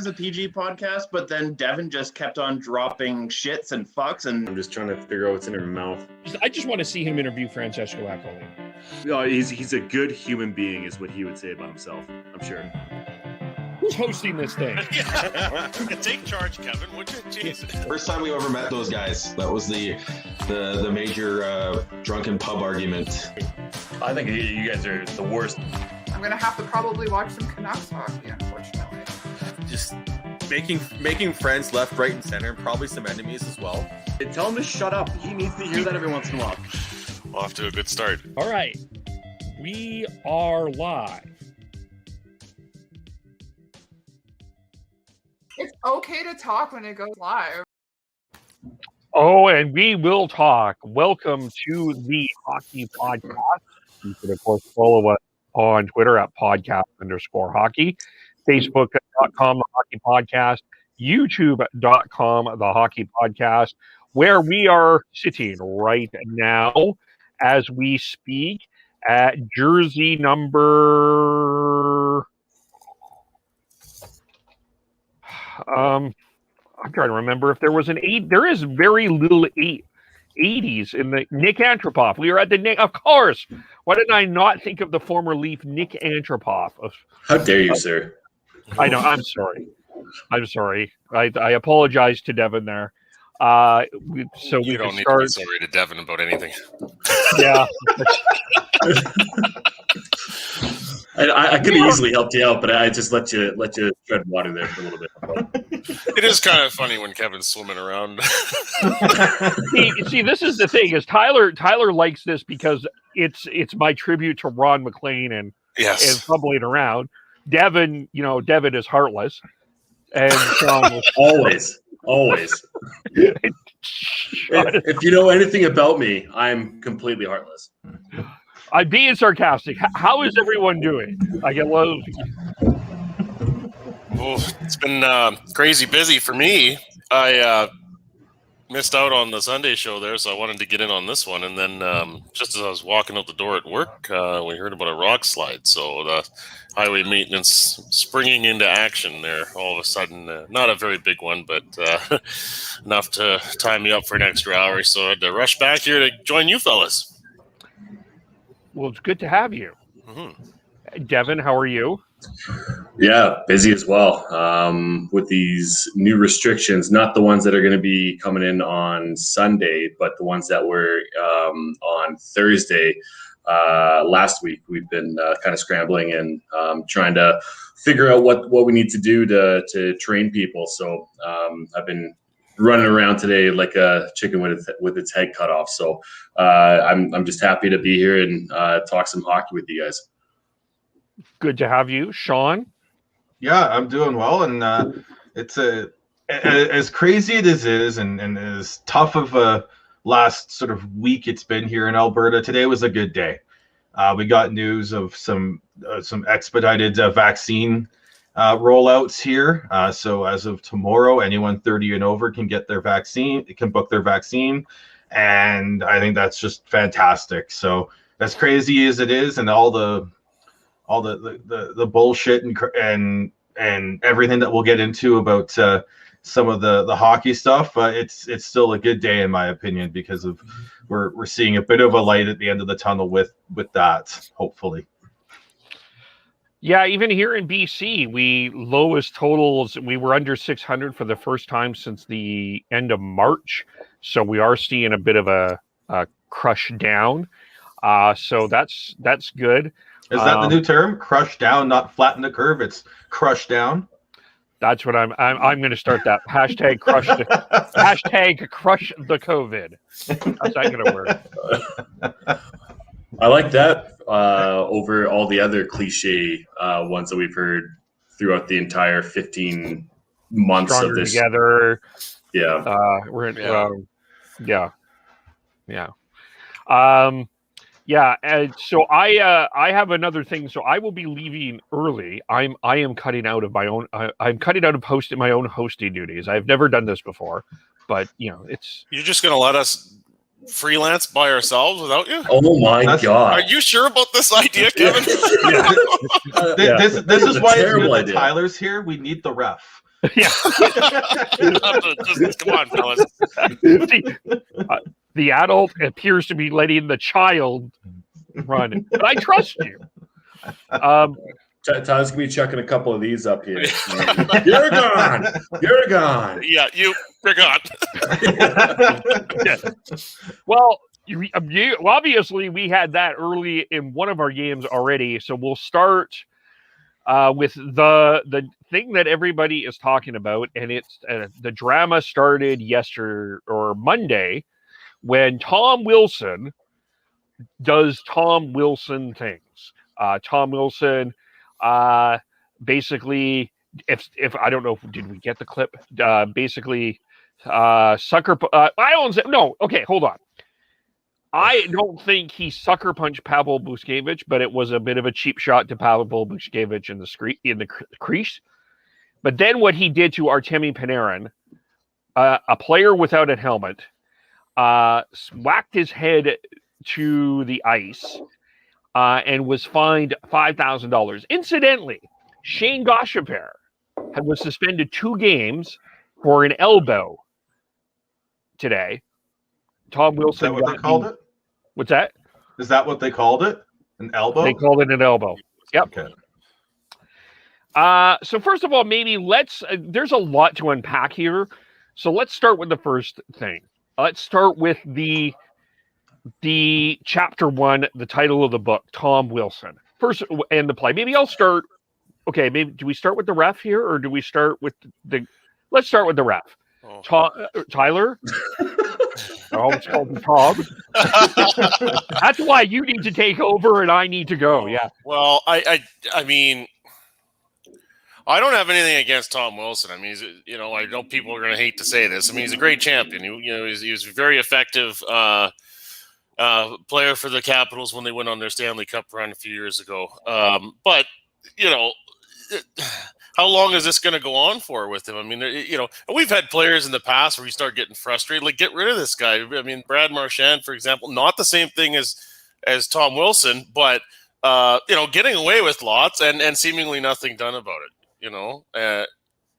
is a PG podcast, but then Devin just kept on dropping shits and fucks, and I'm just trying to figure out what's in her mouth. I just want to see him interview Francesco Accoli. He's a good human being, is what he would say about himself, I'm sure. Who's hosting this thing? Take charge, Kevin, would you? Jesus. First time we ever met those guys. That was the major drunken pub argument. I think you guys are the worst. I'm gonna have to probably watch some Canucks hockey, unfortunately. Just making friends left, right, and center, and probably some enemies as well. Tell him to shut up. He needs to hear that every once in a while. Off to a good start. All right. We are live. It's okay to talk when it goes live. Oh, and we will talk. Welcome to the Hockey Podcast. You can, of course, follow us on Twitter at podcast_hockey, Facebook.com, the Hockey Podcast, YouTube.com, the Hockey Podcast, where we are sitting right now as we speak at jersey number... I'm trying to remember if there was an 8. There is very little 80s in the Nick Antropov. We are at the Nick, of course. Why did I not think of the former Leaf Nick Antropov? How dare you, sir? I know. I'm sorry. I apologize to Devin there. So you we don't need start... to be sorry to Devin about anything. Yeah. I could have easily helped you out, but I just let you tread water there for a little bit. It is kind of funny when Kevin's swimming around. see, this is the thing: is Tyler likes this because it's my tribute to Ron McLean and fumbling around. Devin is heartless, and Sean was always. If you know anything about me, I'm completely heartless. I'm being sarcastic. How is everyone doing? I get low. Well, it's been crazy busy for me. I missed out on the Sunday show there, so I wanted to get in on this one. And then just as I was walking out the door at work, we heard about a rock slide. So the highway maintenance springing into action there all of a sudden. Not a very big one, but enough to tie me up for an extra hour. So I had to rush back here to join you fellas. Well, it's good to have you. Mm-hmm. Devin, how are you? Yeah, busy as well. With these new restrictions, not the ones that are going to be coming in on Sunday, but the ones that were on Thursday last week. We've been kind of scrambling and trying to figure out what we need to do to train people. So I've been running around today like a chicken with its head cut off. So I'm just happy to be here and talk some hockey with you guys. Good to have you, Sean. Yeah, I'm doing well, and it's as crazy as it is, and as tough of a last sort of week it's been here in Alberta. Today was a good day. We got news of some expedited vaccine rollouts here. So as of tomorrow, anyone 30 and over can get their vaccine. It can book their vaccine, and I think that's just fantastic. So as crazy as it is, and all the bullshit and everything that we'll get into about some of the hockey stuff, it's still a good day in my opinion, because of we're seeing a bit of a light at the end of the tunnel with that, hopefully. Yeah, even here in BC, we lowest totals. We were under 600 for the first time since the end of March. So we are seeing a bit of a crush down. So that's good. Is that the new term? Crush down, not flatten the curve. It's crush down. That's what I'm going to start that hashtag crush the COVID. How's that going to work? I like that over all the other cliche ones that we've heard throughout the entire 15 months Stronger of this. Together. Yeah. So I have another thing. So I will be leaving early. I am cutting out of my own. I'm cutting out of hosting my own hosting duties. I've never done this before, but it's. You're just gonna let us freelance by ourselves without you? Oh my God! Are you sure about this idea, Kevin? This is why it's good that Tyler's here. We need the ref. Yeah. Just, come on, fellas. The adult appears to be letting the child run, but I trust you. Tyler's gonna be chucking a couple of these up here. You're gone. You're gone. Yeah, you're gone. Yeah. Well, obviously we had that early in one of our games already, so we'll start with the thing that everybody is talking about, and it's the drama started yesterday or Monday when Tom Wilson does Tom Wilson things. Tom Wilson, basically, if I don't know, did we get the clip? Basically, sucker. I don't say no. Okay, hold on. I don't think he sucker punched Pavel Buchnevich, but it was a bit of a cheap shot to Pavel Buchnevich in the crease. But then what he did to Artemi Panarin, a player without a helmet, whacked his head to the ice and was fined $5,000. Incidentally, Shane Goshaper was suspended 2 games for an elbow today. Tom Wilson. Is that what they called it? What's that? Is that what they called it? An elbow? They called it an elbow. Yep. Okay. So first of all, maybe there's a lot to unpack here. So let's start with the first thing. Let's start with the chapter 1, the title of the book, Tom Wilson. First, and the play. Maybe I'll start. Okay, maybe do we start with the ref here, or do we start with let's start with the ref. Tyler? I always called him Tom. That's why you need to take over and I need to go. Yeah. Well, I mean, I don't have anything against Tom Wilson. I mean, I know people are going to hate to say this. I mean, he's a great champion. He was a very effective player for the Capitals when they went on their Stanley Cup run a few years ago. But how long is this going to go on for with him? I mean, we've had players in the past where you start getting frustrated, like get rid of this guy. I mean, Brad Marchand, for example, not the same thing as Tom Wilson, but getting away with lots and seemingly nothing done about it.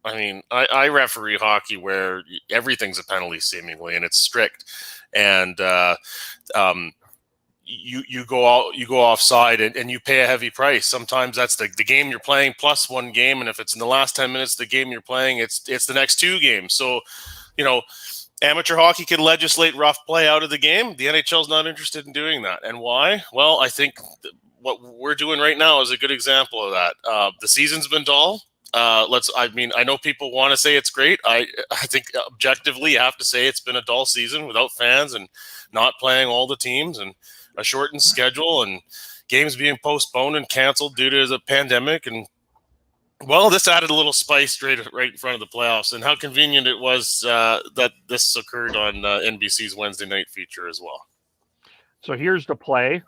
I mean, I referee hockey where everything's a penalty seemingly, and it's strict, and you go offside and you pay a heavy price. Sometimes that's the game you're playing plus 1 game, and if it's in the last 10 minutes of the game you're playing, it's the next 2 games. So, amateur hockey can legislate rough play out of the game. The NHL's not interested in doing that. And why? Well, I think what we're doing right now is a good example of that. The season's been dull. I know people want to say it's great. I think objectively you have to say it's been a dull season without fans and not playing all the teams and a shortened schedule and games being postponed and canceled due to the pandemic. And well, this added a little spice right in front of the playoffs, and how convenient it was that this occurred on NBC's Wednesday night feature as well. So here's the play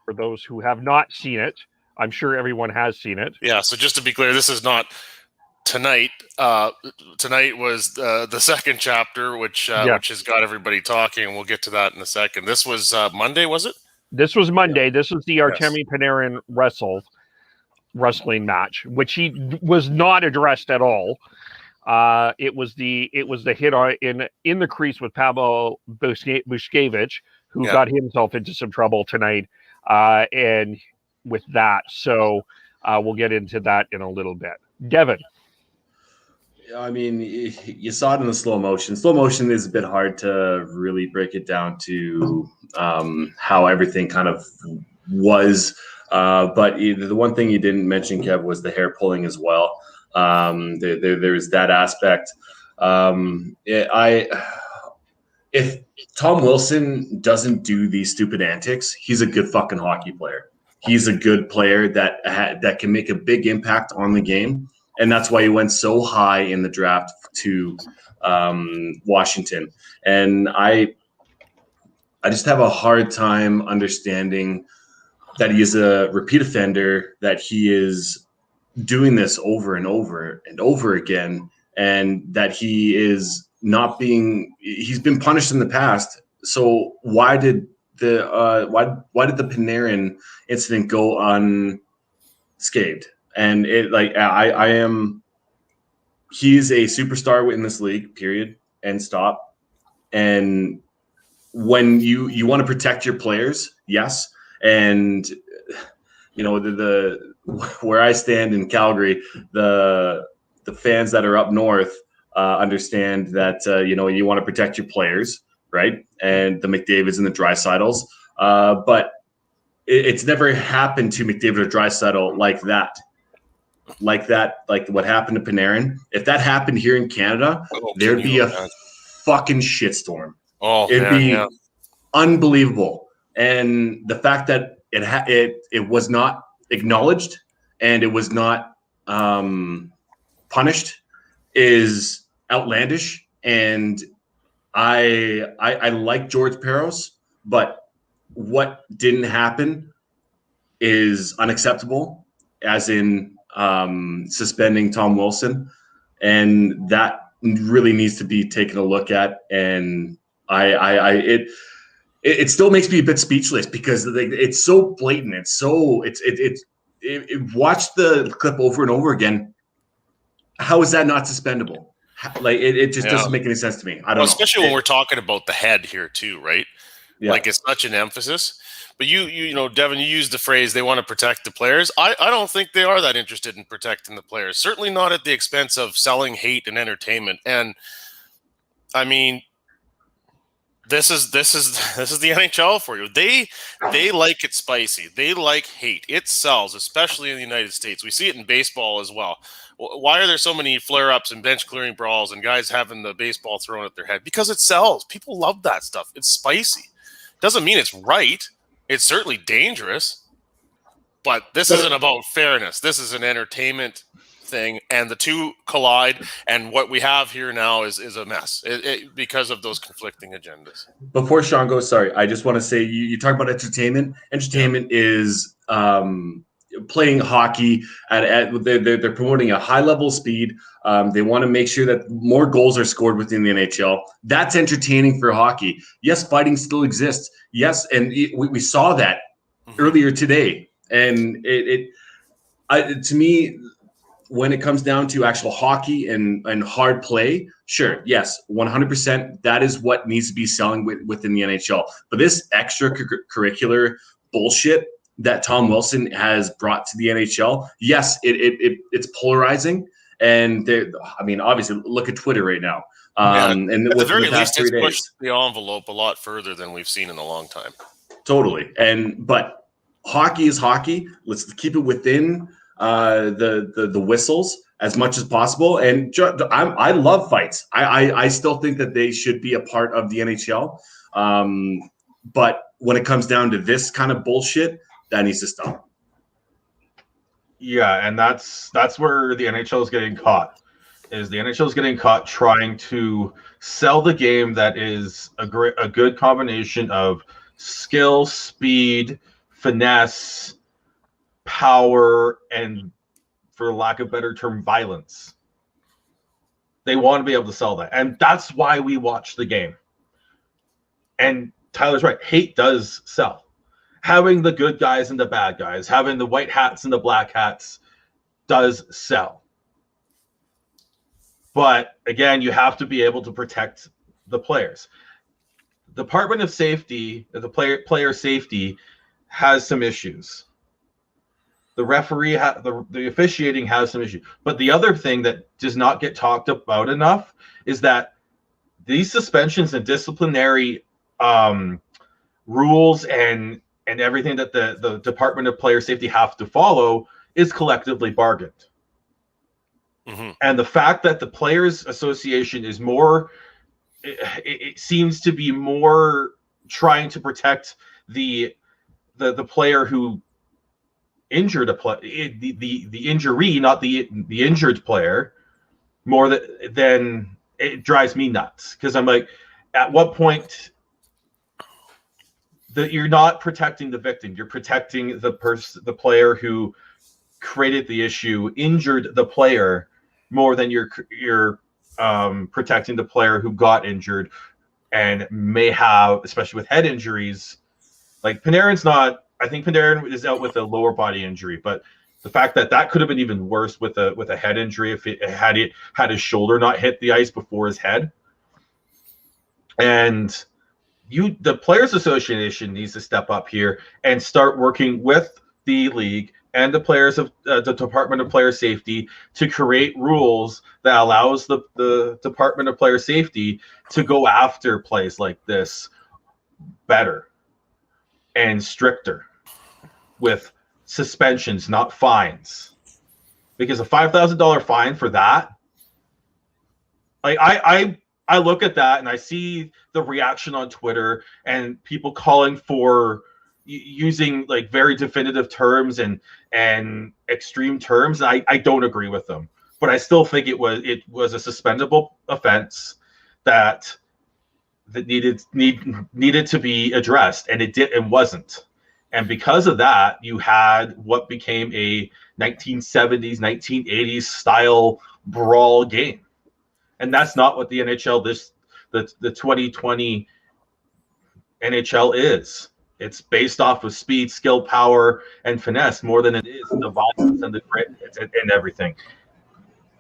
for those who have not seen it. I'm sure everyone has seen it. Yeah. So just to be clear, this is not tonight. Tonight was the second chapter, which has got everybody talking, and we'll get to that in a second. This was Monday, was it? This was Monday. Yeah. This was the Artemi Panarin wrestling match, which he was not addressed at all. It was the hit in the crease with Pavel Buchnevich, who got himself into some trouble tonight, and with that. So we'll get into that in a little bit. Devin. I mean, you saw it in the slow motion. Slow motion is a bit hard to really break it down to how everything kind of was. But the one thing you didn't mention, Kev, was the hair pulling as well. There's that aspect. If Tom Wilson doesn't do these stupid antics, he's a good fucking hockey player. He's a good player that can make a big impact on the game. And that's why he went so high in the draft to Washington. And I just have a hard time understanding that he is a repeat offender, that he is doing this over and over and over again, and that he is not he's been punished in the past. So why did the Panarin incident go unscathed? And I am he's a superstar in this league, period, and stop. And when you want to protect your players, yes. And, you know, the where I stand in Calgary, the fans that are up north understand that, you know, you want to protect your players, right? And the McDavids and the Dreisaitl's. But it's never happened to McDavid or Draisaitl like that, like what happened to Panarin. If that happened here in Canada, there'd be a fucking shitstorm. It'd be unbelievable. And the fact that it was not acknowledged and it was not punished is outlandish. And I like George Peros, but what didn't happen is unacceptable, as in suspending Tom Wilson, and that really needs to be taken a look at. And it still makes me a bit speechless because it's so blatant. Watch the clip over and over again. How is that not suspendable? Like it just doesn't make any sense to me. I don't know. Especially when we're talking about the head here too, right? Yeah. Like it's such an emphasis. But you know, Devin, you used the phrase they want to protect the players. I don't think they are that interested in protecting the players. Certainly not at the expense of selling hate and entertainment. And I mean, this is the NHL for you. They like it spicy. They like hate. It sells, especially in the United States. We see it in baseball as well. Why are there so many flare-ups and bench clearing brawls and guys having the baseball thrown at their head? Because it sells. People love that stuff. It's spicy. Doesn't mean it's right. It's certainly dangerous. But this isn't about fairness. This is an entertainment thing, and the two collide, and what we have here now is a mess because of those conflicting agendas. Before Sean goes, sorry, I just want to say you talk about entertainment. Entertainment is playing hockey they're promoting a high level speed. They want to make sure that more goals are scored within the NHL. That's entertaining for hockey. Yes, fighting still exists. Yes, and we saw that earlier today. And to me, when it comes down to actual hockey and hard play, sure, yes, 100%, that is what needs to be selling within the NHL. But this extracurricular bullshit that Tom Wilson has brought to the NHL, yes, it's polarizing. And I mean, obviously, look at Twitter right now. And at the very least, it's pushed the envelope a lot further than we've seen in a long time. Totally. But hockey is hockey. Let's keep it within the whistles as much as possible. And I love fights. I still think that they should be a part of the NHL. But when it comes down to this kind of bullshit, that needs to stop. Yeah, and that's where the NHL is getting caught. Is the NHL is getting caught trying to sell the game that is a good combination of skill, speed, finesse, power, and, for lack of a better term, violence. They want to be able to sell that. And that's why we watch the game. And Tyler's right. Hate does sell. Having the good guys and the bad guys, having the white hats and the black hats does sell. But again, you have to be able to protect the players. The Department of Safety, the player safety, has some issues. The referee, the officiating has some issues. But the other thing that does not get talked about enough is that these suspensions and disciplinary rules and everything that the Department of Player Safety have to follow is collectively bargained. Mm-hmm. And the fact that the Players Association is more, it seems to be more trying to protect the player who injured a player, the injury, not the injured player, more than it drives me nuts. Because I'm like, at what point that you're not protecting the victim, you're protecting the player who created the issue, injured the player, more than you're protecting the player who got injured and may have, especially with head injuries. Like Panarin's not. I think Panarin is out with a lower body injury, but The fact that could have been even worse with a head injury if it had his shoulder not hit the ice before his head. And the Players Association needs to step up here and start working with the league and the players of the Department of Player Safety to create rules that allows the Department of Player Safety to go after plays like this better and stricter with suspensions, not fines. Because a $5,000 fine for that, like I look at that and I see the reaction on Twitter and people calling for using like very definitive terms and extreme terms. I don't agree with them, but I still think it was a suspendable offense that needed to be addressed, and it wasn't. And because of that, you had what became a 1970s, 1980s style brawl game. And that's not what the NHL, the 2020 NHL is. It's based off of speed, skill, power, and finesse more than it is the violence and the grit and everything.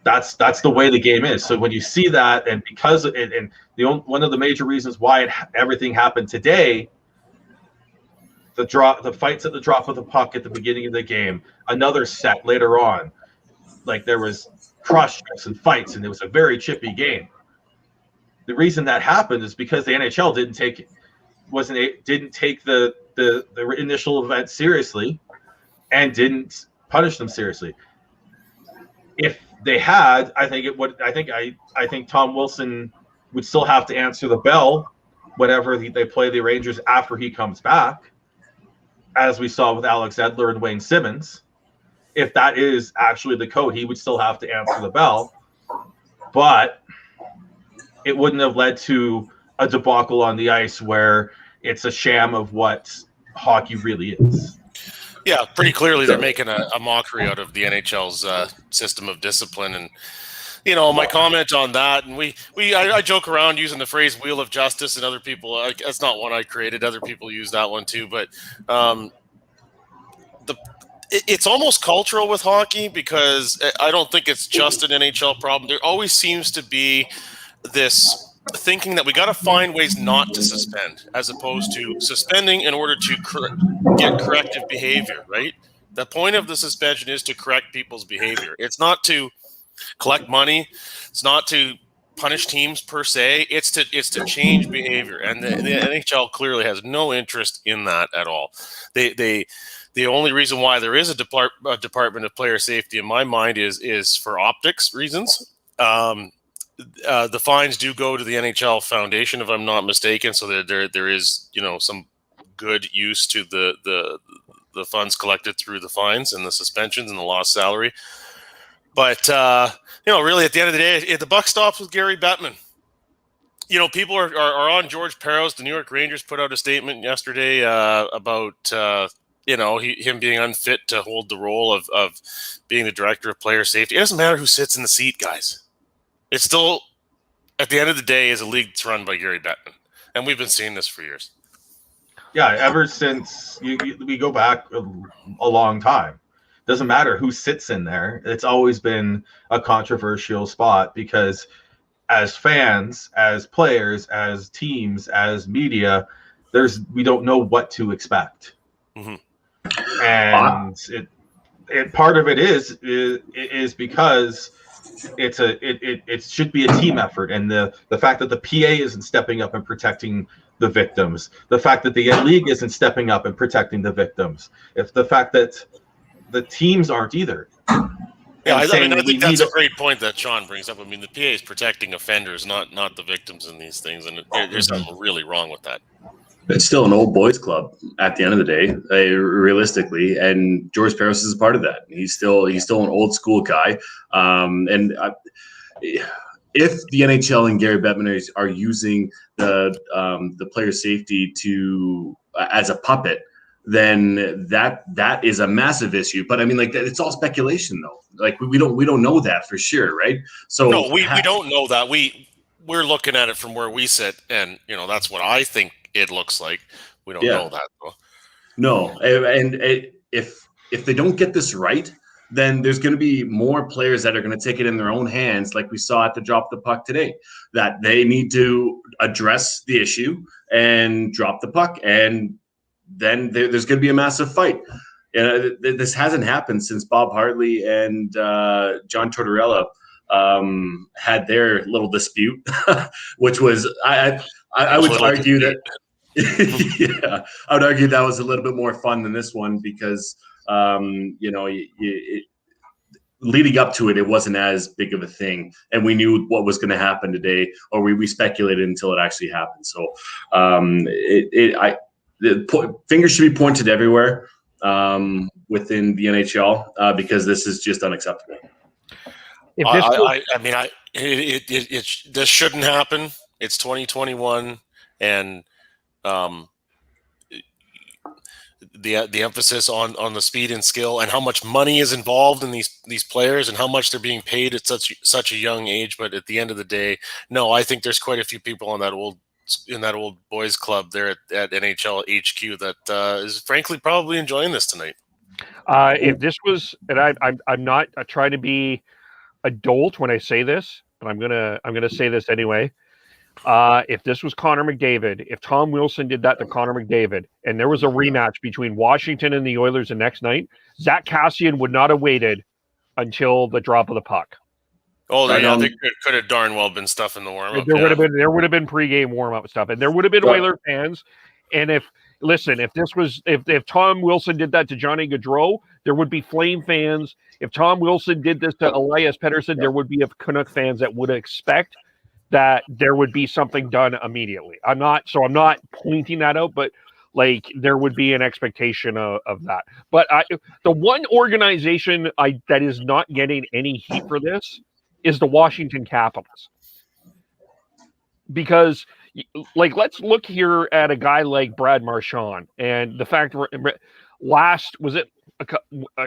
That's the way the game is. So when you see that, and because one of the major reasons why everything happened today, the fights at the drop of the puck at the beginning of the game, another set later on, like there was cross checks and fights, and it was a very chippy game. The reason that happened is because the NHL didn't take the initial event seriously and didn't punish them seriously. If they had, I think Tom Wilson would still have to answer the bell whenever they play the Rangers after he comes back, as we saw with Alex Edler and Wayne Simmons. If that is actually the code, he would still have to answer the bell, but it wouldn't have led to a debacle on the ice where it's a sham of what hockey really is. Yeah, pretty clearly they're making a mockery out of the NHL's system of discipline. And, my comment on that, and I joke around using the phrase wheel of justice, and other people, that's not one I created. Other people use that one too. But it's almost cultural with hockey, because I don't think it's just an NHL problem. There always seems to be this thinking that we got to find ways not to suspend, as opposed to suspending in order to get corrective behavior, right? The point of the suspension is to correct people's behavior. It's not to collect money. It's not to punish teams per se. It's to change behavior. And the NHL clearly has no interest in that at all. The only reason why there is a Department of Player Safety, in my mind, is for optics reasons. The fines do go to the NHL Foundation, if I'm not mistaken, so that there is some good use to the funds collected through the fines and the suspensions and the lost salary. But really, at the end of the day, the buck stops with Gary Bettman. People are on George Parros. The New York Rangers put out a statement yesterday about him being unfit to hold the role of being the director of player safety. It doesn't matter who sits in the seat, guys. It's still, at the end of the day, is a league that's run by Gary Bettman. And we've been seeing this for years. Yeah, ever since we go back a long time. Doesn't matter who sits in there. It's always been a controversial spot because as fans, as players, as teams, as media, we don't know what to expect. Mm-hmm. And it part of it is because it should be a team effort, and the fact that the PA isn't stepping up and protecting the victims, the fact that the league isn't stepping up and protecting the victims, if the fact that the teams aren't either. Yeah, I think that's a great point that Sean brings up. I mean, the PA is protecting offenders, not the victims in these things, and there's something really wrong with that. It's still an old boys club at the end of the day, realistically, and George Parros is a part of that. He's still an old school guy, if the NHL and Gary Bettman are using the player safety as a puppet, then that is a massive issue. But I mean, like, it's all speculation, though. Like, we don't know that for sure, right? So no, we don't know that. We're looking at it from where we sit, and that's what I think it looks like. We don't know that, though. No, and if they don't get this right, then there's going to be more players that are going to take it in their own hands, like we saw at the drop the puck today, that they need to address the issue and drop the puck. And then there's going to be a massive fight. This hasn't happened since Bob Hartley and John Tortorella had their little dispute, which was I would argue that yeah, I would argue that was a little bit more fun than this one because leading up to it, it wasn't as big of a thing, and we knew what was going to happen today, or we speculated until it actually happened. So the fingers should be pointed everywhere within the NHL because this is just unacceptable. This shouldn't happen. It's 2021, and the emphasis on the speed and skill and how much money is involved in these players and how much they're being paid at such a young age. But at the end of the day, no, I think there's quite a few people in that old boys club there at NHL HQ that is frankly probably enjoying this tonight. If this was, and I'm not trying to be a dolt when I say this, but I'm gonna say this anyway. If this was Connor McDavid, if Tom Wilson did that to Connor McDavid, and there was a rematch between Washington and the Oilers the next night, Zach Kassian would not have waited until the drop of the puck. Oh, there could have darn well been stuff in the warm up. There would have been pregame warm up stuff, and there would have been Oiler fans. And if Tom Wilson did that to Johnny Gaudreau, there would be Flame fans. If Tom Wilson did this to Elias Pettersson, there would be Canuck fans that would expect that there would be something done immediately. I'm not pointing that out, but like there would be an expectation of that. But the one organization that is not getting any heat for this is the Washington Capitals. Because let's look here at a guy like Brad Marchand and the fact a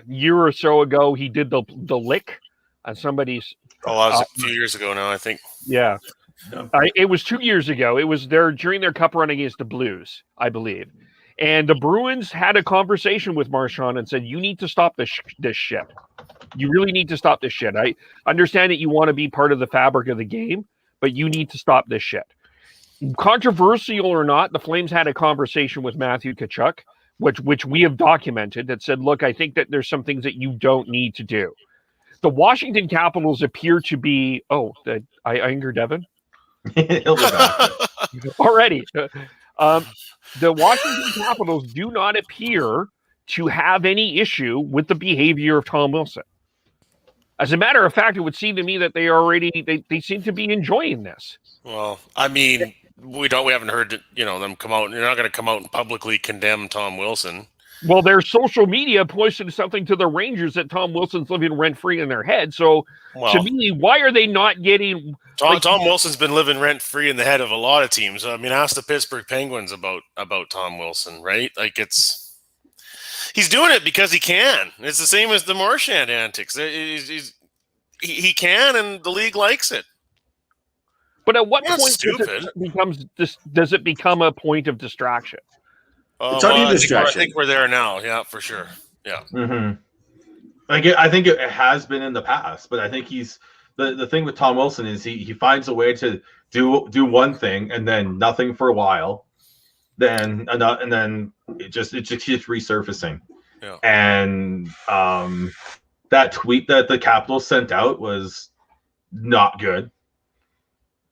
year or so ago he did the lick on somebody's. Oh, that was a few years ago now, I think. Yeah. It was 2 years ago. It was during their cup run against the Blues, I believe. And the Bruins had a conversation with Marchand and said, you need to stop this shit. You really need to stop this shit. I understand that you want to be part of the fabric of the game, but you need to stop this shit. Controversial or not, the Flames had a conversation with Matthew Tkachuk, which we have documented, that said, look, I think that there's some things that you don't need to do. The Washington Capitals appear to be. Oh, I anger Devin. He'll be back. Already. The Washington Capitals do not appear to have any issue with the behavior of Tom Wilson. As a matter of fact, it would seem to me that they seem to be enjoying this. Well, I mean, we haven't heard them come out. They're not going to come out and publicly condemn Tom Wilson. Well, their social media posted something to the Rangers that Tom Wilson's living rent-free in their head. So, to me, why are they not getting... Tom Wilson's been living rent-free in the head of a lot of teams. I mean, ask the Pittsburgh Penguins about Tom Wilson, right? Like, he's doing it because he can. It's the same as the Marchand antics. He can, and the league likes it. But at what point does it become a point of distraction? It's already a distraction. I think we're there now. Yeah, for sure. Yeah. Mm-hmm. I think it has been in the past, but I think he's the thing with Tom Wilson is he finds a way to do one thing and then nothing for a while, and then it just keeps resurfacing. Yeah. And that tweet that the Capitals sent out was not good.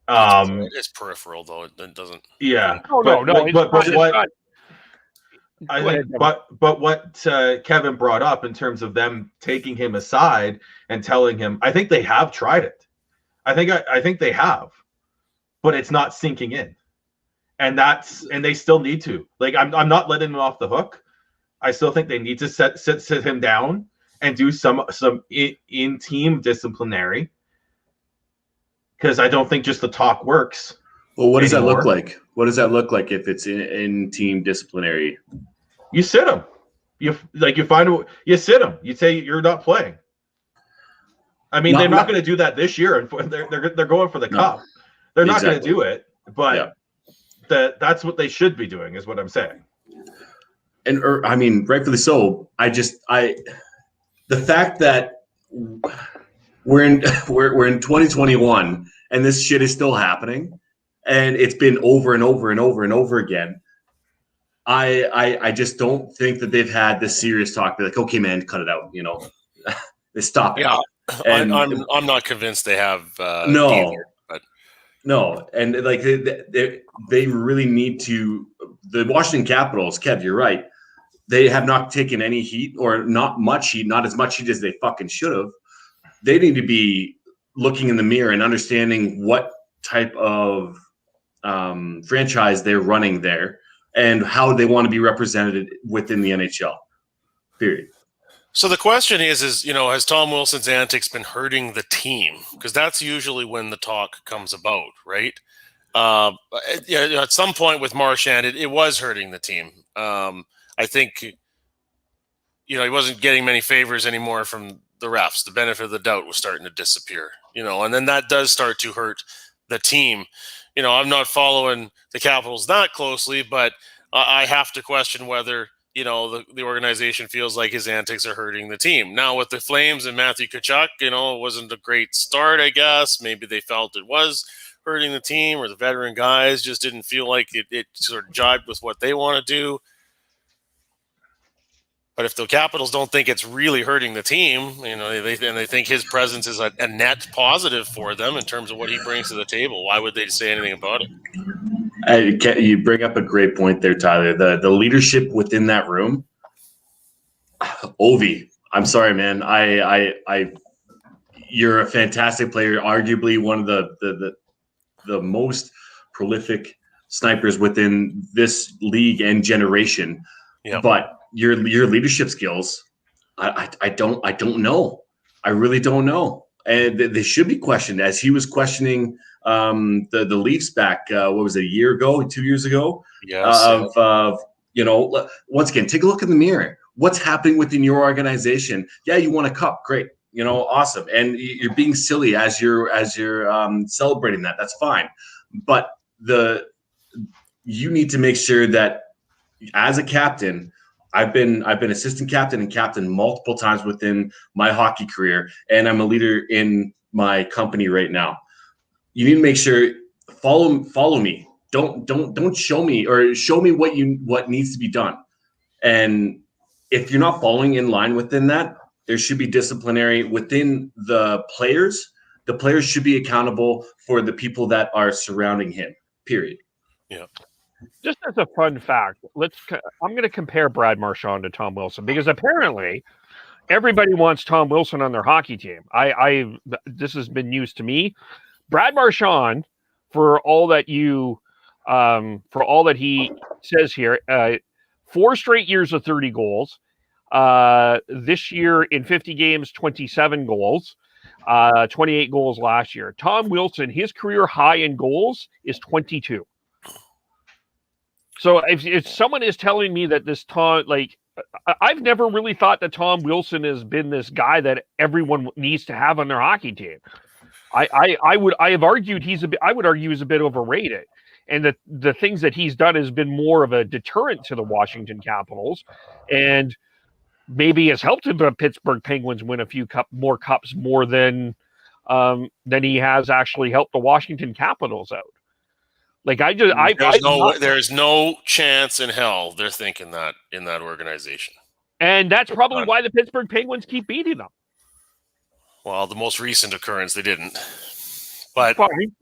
It's peripheral though. It doesn't. Yeah. No. But what Kevin brought up in terms of them taking him aside and telling him, I think they have tried it. I think they have, but it's not sinking in, and they still need to. Like I'm not letting him off the hook. I still think they need to sit him down and do some in team disciplinary, because I don't think just the talk works. Well, what does that look like? What does that look like if it's in team disciplinary? You sit him. You sit him. You say you're not playing. I mean, they're not going to do that this year, and they're going for the cup. They're not going to do it, but that's what they should be doing, is what I'm saying. And I mean, rightfully so. the fact that we're in 2021 and this shit is still happening, and it's been over and over and over and over again. I just don't think that they've had this serious talk. Be like, okay, man, cut it out. They stop it. Yeah, And I'm not convinced they have. No, either, but no, and like they really need to. The Washington Capitals, Kev, you're right. They have not taken any heat, or not much heat, not as much heat as they fucking should have. They need to be looking in the mirror and understanding what type of franchise they're running there and how they want to be represented within the NHL. Period. So the question is, has Tom Wilson's antics been hurting the team? Because that's usually when the talk comes about, right? At some point with Marchand, it was hurting the team. I think, he wasn't getting many favors anymore from the refs. The benefit of the doubt was starting to disappear, and then that does start to hurt the team. I'm not following the Capitals that closely, but I have to question whether, the organization feels like his antics are hurting the team. Now with the Flames and Matthew Tkachuk, it wasn't a great start, I guess. Maybe they felt it was hurting the team, or the veteran guys just didn't feel like it sort of jived with what they want to do. But if the Capitals don't think it's really hurting the team, they think his presence is a net positive for them in terms of what he brings to the table, why would they say anything about it? You bring up a great point there, Tyler. The leadership within that room. Ovi, I'm sorry, man. You're a fantastic player, arguably one of the most prolific snipers within this league and generation. Yep. But your leadership skills, I don't know. I really don't know. And they should be questioned, as he was questioning the Leafs back, what was it, a year ago, 2 years ago? Yes. Once again, take a look in the mirror. What's happening within your organization? Yeah, you won a cup, great, awesome, and you're being silly as you're celebrating that. That's fine, but you need to make sure that as a captain. I've been assistant captain and captain multiple times within my hockey career, and I'm a leader in my company right now. You need to make sure follow me. Don't show me, or show me what needs to be done. And if you're not following in line within that, there should be disciplinary within the players. The players should be accountable for the people that are surrounding him. Period. Yeah. Just as a fun fact, I'm going to compare Brad Marchand to Tom Wilson, because apparently everybody wants Tom Wilson on their hockey team. This has been news to me. Brad Marchand, for all that he says here, 4 straight years of 30 goals. This year in 50 games, 27 goals, 28 goals last year. Tom Wilson, his career high in goals is 22. So if someone is telling me that this Tom, I've never really thought that Tom Wilson has been this guy that everyone needs to have on their hockey team. I would argue he's a bit overrated, and the things that he's done has been more of a deterrent to the Washington Capitals, and maybe has helped the Pittsburgh Penguins win a few more cups more than he has actually helped the Washington Capitals out. There's no chance in hell they're thinking that in that organization. And that's probably why the Pittsburgh Penguins keep beating them. Well, the most recent occurrence, they didn't. But, Fine.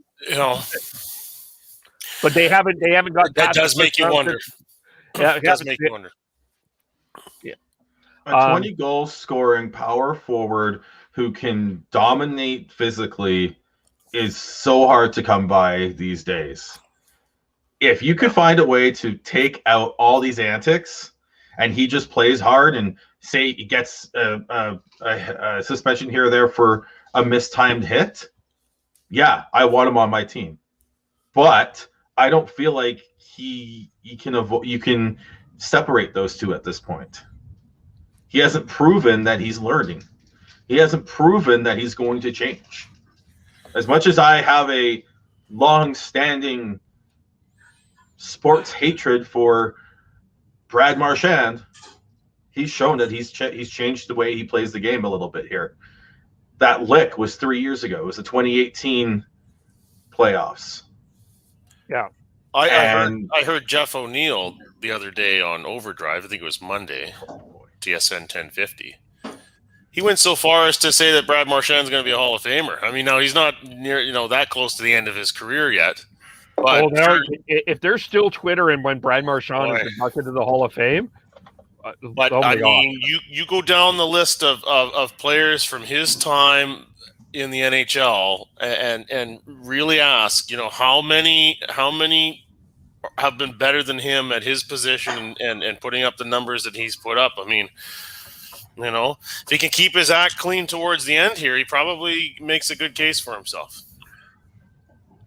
But they haven't got that does make you wonder. Yeah, it does make you wonder. Yeah. A 20-goal scoring power forward who can dominate physically is so hard to come by these days. If you could find a way to take out all these antics and he just plays hard and say he gets a suspension here or there for a mistimed hit, yeah, I want him on my team. But I don't feel like you can separate those two at this point. He hasn't proven that he's learning. He hasn't proven that he's going to change. As much as I have a long-standing sports hatred for Brad Marchand, he's shown that he's changed the way he plays the game a little bit here. That lick was 3 years ago. It was the 2018 playoffs. Yeah. I heard Jeff O'Neill the other day on Overdrive. I think it was Monday, TSN 1050. He went so far as to say that Brad Marchand's going to be a Hall of Famer. I mean, now he's not near, that close to the end of his career yet. But if there's still Twitter and when Brad Marchand is inducted to the Hall of Fame, but I mean, you go down the list of players from his time in the NHL and really ask, how many have been better than him at his position and putting up the numbers that he's put up. I mean, if he can keep his act clean towards the end here, he probably makes a good case for himself.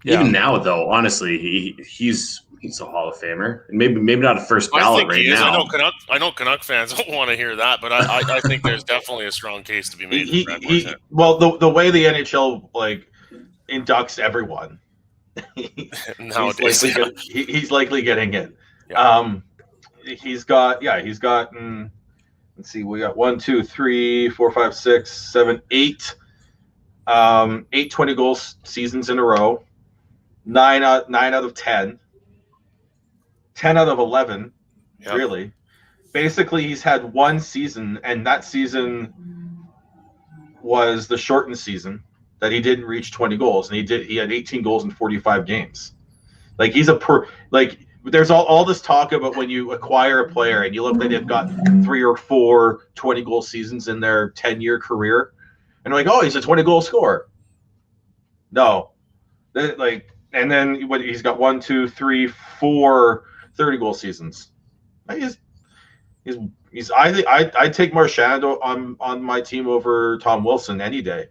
Yeah. Even now, though, honestly, he's a Hall of Famer. Maybe not a first ballot right now. I know Canuck fans don't want to hear that, but I think there's definitely a strong case to be made. Well, the way the NHL inducts everyone, he's likely getting in. Yeah. He's got. Let's see. We got 1, 2, 3, 4, 5, 6, 7, 8. 8 20 goals seasons in a row. 9 out of 10. 10 out of 11. Yep. Really. Basically, he's had one season, and that season was the shortened season that he didn't reach 20 goals, and he had 18 goals in 45 games. Like there's all this talk about when you acquire a player and you look like they've got 3 or 4 20-goal seasons in their 10-year career, and you're like, oh, he's a 20-goal scorer. No, and then he's got 1, 2, 3, 4 30-goal seasons. I'd take Marchand on my team over Tom Wilson any day.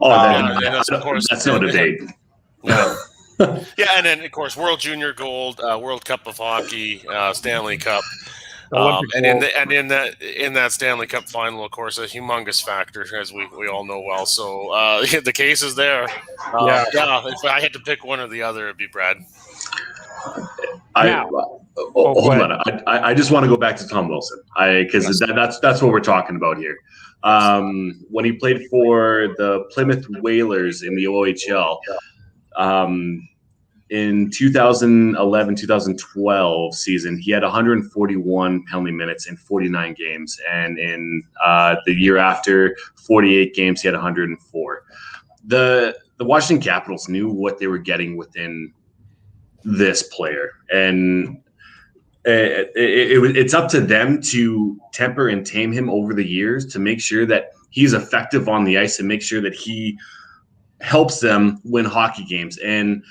That's no debate. Yeah. Yeah, and then of course World Junior Gold, World Cup of Hockey, Stanley Cup, and in that Stanley Cup final, of course, a humongous factor, as we all know well. So the case is there. If I had to pick one or the other, it'd be Brad. Hold on. I just want to go back to Tom Wilson, because that's what we're talking about here. When he played for the Plymouth Whalers in the OHL. In 2011-2012 season, he had 141 penalty minutes in 49 games. And in the year after, 48 games, he had 104. The Washington Capitals knew what they were getting within this player. And it's up to them to temper and tame him over the years to make sure that he's effective on the ice and make sure that he helps them win hockey games. And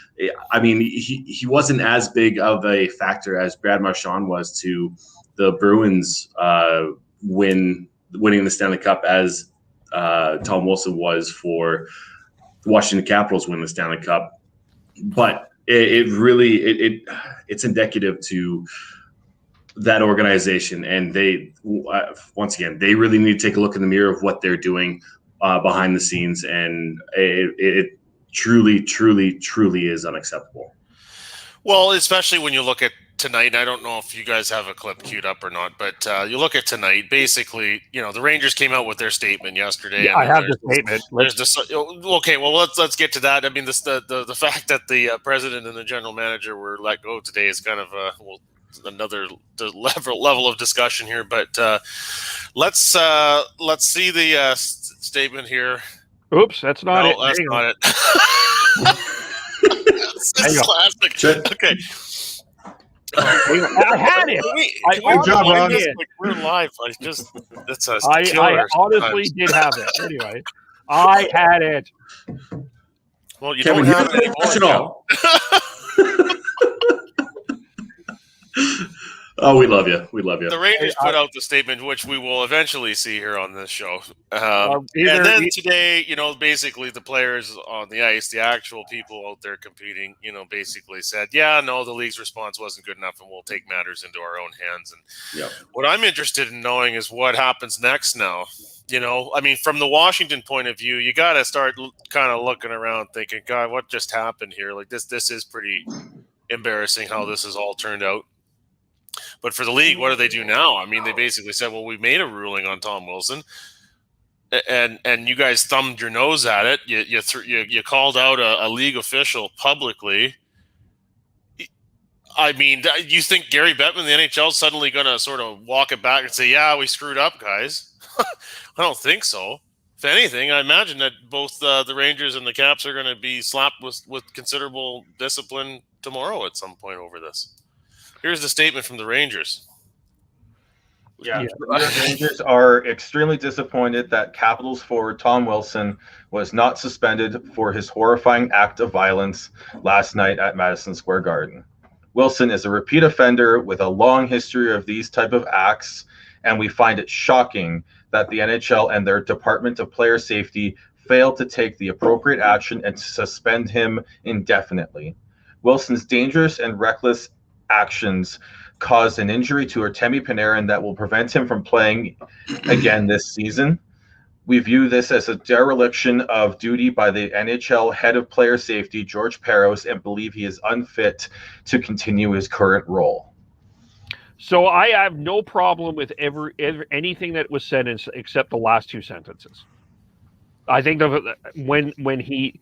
I mean, he wasn't as big of a factor as Brad Marchand was to the Bruins winning the Stanley Cup as Tom Wilson was for the Washington Capitals winning the Stanley Cup. But it's indicative to that organization, and they once again, they really need to take a look in the mirror of what they're doing behind the scenes, and it truly, truly, truly is unacceptable. Well, especially when you look at tonight. I don't know if you guys have a clip queued up or not, but you look at tonight. Basically, the Rangers came out with their statement yesterday. Yeah, I have the statement. Okay, well, let's get to that. I mean, the fact that the president and the general manager were let go today is kind of another level of discussion here. But let's see the statement here. Oops, that's not it. That's not it. This is classic. Okay. I had it. Good job, Ron. We're live. I honestly did have it. Anyway, I had it. Well, you don't have it anymore. Oh, we love you. We love you. The Rangers put out the statement, which we will eventually see here on this show. And then today, basically the players on the ice, the actual people out there competing, basically said, the league's response wasn't good enough and we'll take matters into our own hands. And what I'm interested in knowing is what happens next now. From the Washington point of view, you got to start kind of looking around thinking, God, what just happened here? Like this is pretty embarrassing how this has all turned out. But for the league, what do they do now? I mean, they basically said, well, we made a ruling on Tom Wilson, and you guys thumbed your nose at it. You called out a league official publicly. I mean, you think Gary Bettman, the NHL, is suddenly going to sort of walk it back and say, yeah, we screwed up, guys? I don't think so. If anything, I imagine that both the Rangers and the Caps are going to be slapped with considerable discipline tomorrow at some point over this. Here's the statement from the Rangers. Yeah, the Rangers are extremely disappointed that Capitals forward Tom Wilson was not suspended for his horrifying act of violence last night at Madison Square Garden. Wilson is a repeat offender with a long history of these type of acts, and we find it shocking that the NHL and their Department of Player Safety failed to take the appropriate action and suspend him indefinitely. Wilson's dangerous and reckless actions caused an injury to Artemi Panarin that will prevent him from playing again this season. We view this as a dereliction of duty by the NHL head of player safety, George Parros, and believe he is unfit to continue his current role. So I have no problem with anything that was said except the last two sentences. I think when he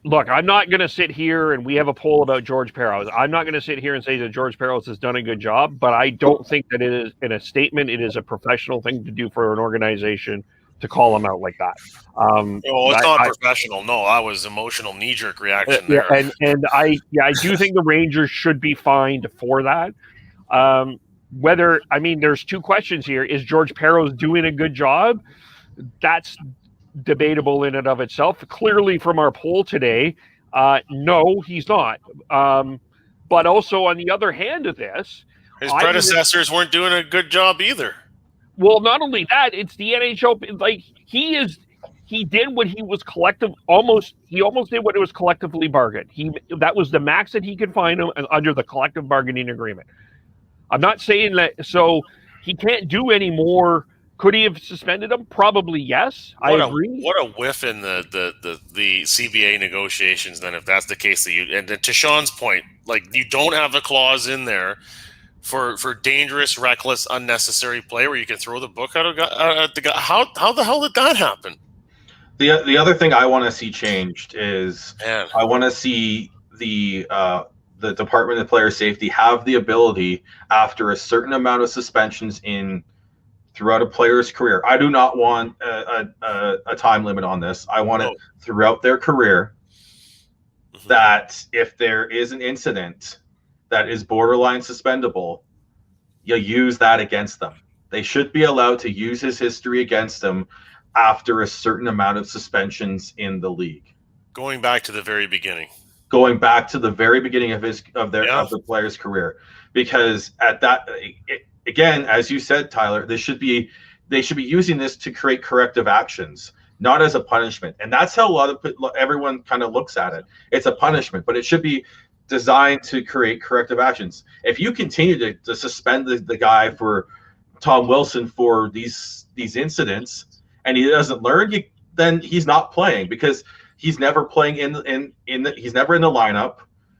look, I'm not going to sit here and we have a poll about George Parros. I'm not going to sit here and say that George Parros has done a good job, but I don't think that it is in a statement. It is a professional thing to do for an organization to call him out like that. It's not professional. No, that was emotional knee-jerk reaction there. And I do think the Rangers should be fined for that. There's two questions here. Is George Parros doing a good job? That's debatable in and of itself. Clearly from our poll today, no, he's not. But also on the other hand of this, his predecessors weren't doing a good job either. Well, not only that, it's the NHL. Like he did what he was almost did what it was collectively bargained. That was the max that he could find him under the collective bargaining agreement. I'm not saying that, so he can't do any more. Could he have suspended him? Probably yes. I agree. What a whiff in the CBA negotiations. Then, if that's the case, and to Sean's point, like you don't have a clause in there for dangerous, reckless, unnecessary play where you can throw the book out at the guy. How the hell did that happen? The other thing I want to see changed is I want to see the Department of Player Safety have the ability after a certain amount of suspensions throughout a player's career. I do not want a time limit on this. I want it throughout their career that if there is an incident that is borderline suspendable, you use that against them. They should be allowed to use his history against them after a certain amount of suspensions in the league. Going back to the very beginning. Going back to the very beginning of the player's career, because at that again, as you said, Tyler, they should be using this to create corrective actions, not as a punishment. And that's how everyone kind of looks at it. It's a punishment, but it should be designed to create corrective actions. If you continue to suspend the guy for Tom Wilson for these incidents and he doesn't learn, then he's not playing because he's never playing he's never in the lineup.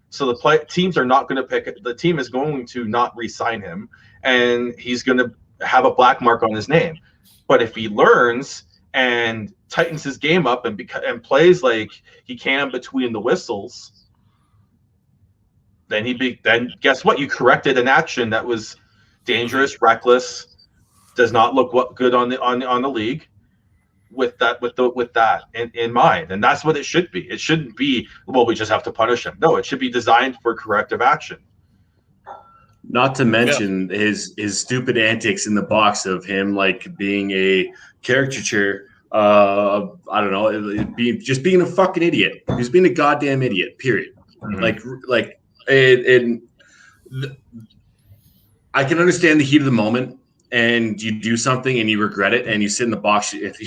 So the teams are not going to pick it. The team is going to not re-sign him, and he's going to have a black mark on his name. But if he learns and tightens his game up and plays like he can between the whistles, then guess what? You corrected an action that was dangerous, reckless, does not look good on the league. With that in mind, and that's what it should be. It shouldn't be, well, we just have to punish him. No, it should be designed for corrective action. Not to mention his stupid antics in the box of him like being a caricature. I don't know, being a fucking idiot. He's being a goddamn idiot. Period. Mm-hmm. I can understand the heat of the moment, and you do something and you regret it, and you sit in the box. If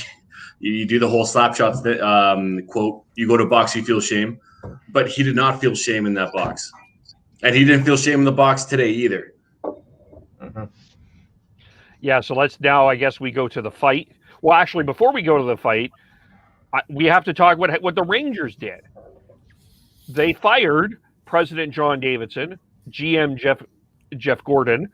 you do the whole slap shots quote, you go to box, you feel shame. But he did not feel shame in that box. And he didn't feel shame in the box today either. Mm-hmm. Yeah, so let's now, I guess we go to the fight. Well, actually, before we go to the fight, we have to talk what the Rangers did. They fired President John Davidson, GM Jeff Gordon,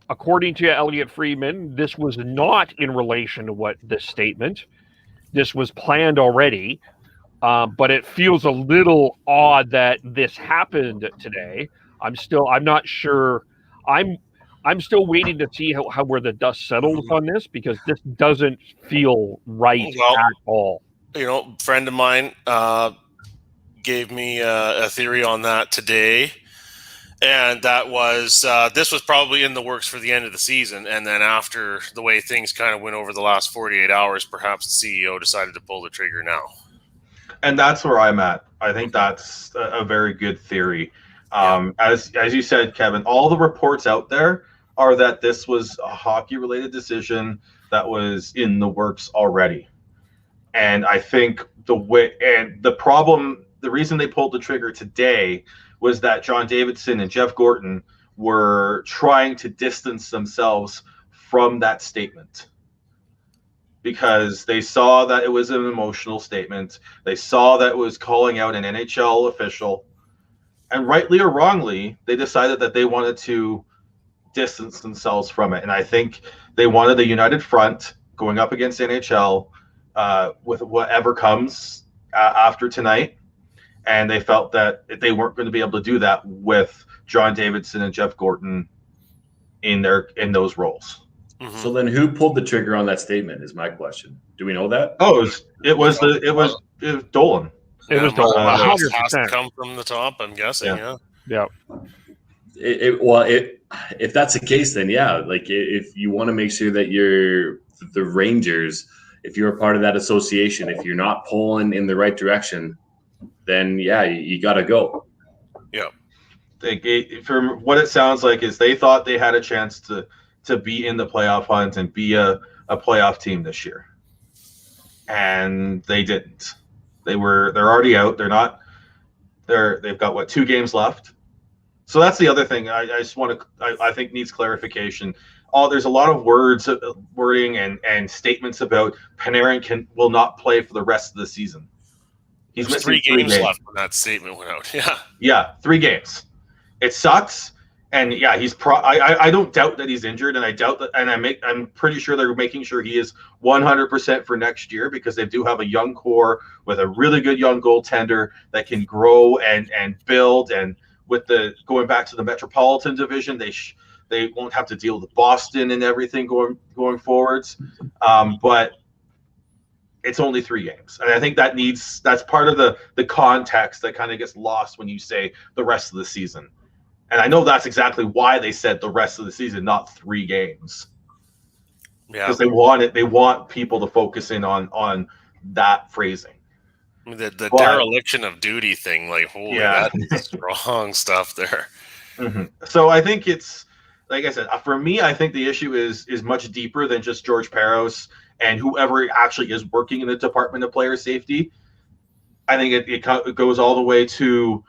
According to Elliot Friedman, this was not in relation to what this statement. This was planned already, but it feels a little odd that this happened today. I'm not sure. I'm still waiting to see how where the dust settles on this, because this doesn't feel right at all. Friend of mine gave me a theory on that today. And that was, this was probably in the works for the end of the season. And then after the way things kind of went over the last 48 hours, perhaps the CEO decided to pull the trigger now. And that's where I'm at. I think that's a very good theory. As you said, Kevin, all the reports out there are that this was a hockey-related decision that was in the works already. And I think the reason they pulled the trigger today was that John Davidson and Jeff Gorton were trying to distance themselves from that statement, because they saw that it was an emotional statement. They saw that it was calling out an NHL official, and rightly or wrongly, they decided that they wanted to distance themselves from it. And I think they wanted a united front going up against NHL with whatever comes after tonight. And they felt that they weren't going to be able to do that with John Davidson and Jeff Gorton in those roles. Mm-hmm. So then, who pulled the trigger on that statement? Is my question. Do we know that? Oh, it was Dolan. It was Dolan. It has to come from the top, I'm guessing. Yeah. If that's the case, then if you want to make sure that the Rangers, if you're a part of that association, if you're not pulling in the right direction, then you got to go. Yeah. From what it sounds like is they thought they had a chance to be in the playoff hunt and be a playoff team this year, and they didn't. They're already out. They've got 2 games left. So that's the other thing I think needs clarification. There's a lot of wording and statements about Panarin will not play for the rest of the season. He's There's missing 3 games left when that statement went out. Yeah, 3 games. It sucks, and he's I don't doubt that he's injured, and I doubt that, and I'm pretty sure they're making sure he is 100% for next year, because they do have a young core with a really good young goaltender that can grow and build. And with going back to the Metropolitan Division, they won't have to deal with Boston and everything going forwards. But it's only 3 games. And I think that's part of the context that kind of gets lost when you say the rest of the season. And I know that's exactly why they said the rest of the season, not 3 games. Yeah. Because they want people to focus in on that phrasing. The dereliction of duty thing, that is strong stuff there. Mm-hmm. So I think it's, like I said, for me, I think the issue is much deeper than just George Peros and whoever actually is working in the Department of Player Safety. I think it goes all the way to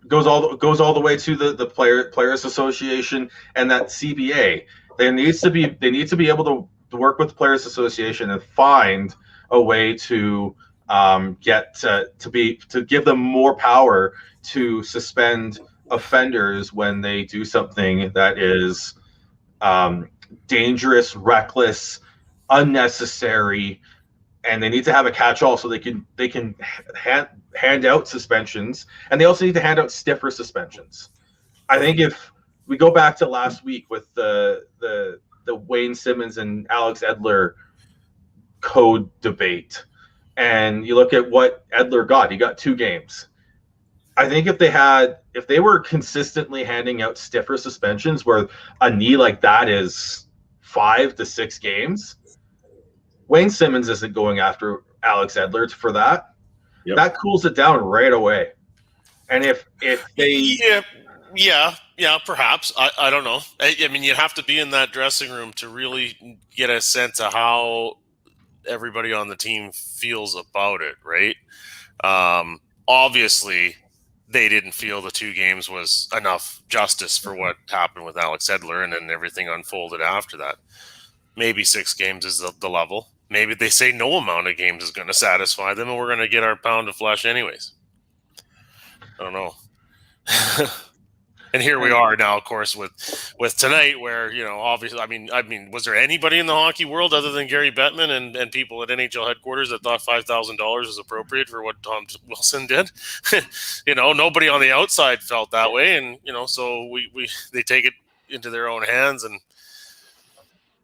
goes all the way to the Players Association and that CBA. They need to be able to work with the Players Association and find a way to give them more power to suspend offenders when they do something that is dangerous, reckless, unnecessary, and they need to have a catch-all so they can hand out suspensions, and they also need to hand out stiffer suspensions. I think if we go back to last week with the Wayne Simmons and Alex Edler code debate, and you look at what Edler got, he got 2 games. I think if they were consistently handing out stiffer suspensions where a knee like that is 5 to 6 games, Wayne Simmons isn't going after Alex Edler for that. Yep. That cools it down right away. And if they perhaps I don't know. I mean, you have to be in that dressing room to really get a sense of how everybody on the team feels about it, right? Obviously, they didn't feel the 2 games was enough justice for what happened with Alex Edler, and then everything unfolded after that. Maybe 6 games is the level. Maybe they say no amount of games is going to satisfy them, and we're going to get our pound of flesh anyways. I don't know. And here we are now, of course, with tonight, where obviously, I mean, was there anybody in the hockey world other than Gary Bettman and people at NHL headquarters that thought $5,000 was appropriate for what Tom Wilson did? Nobody on the outside felt that way, and so they take it into their own hands.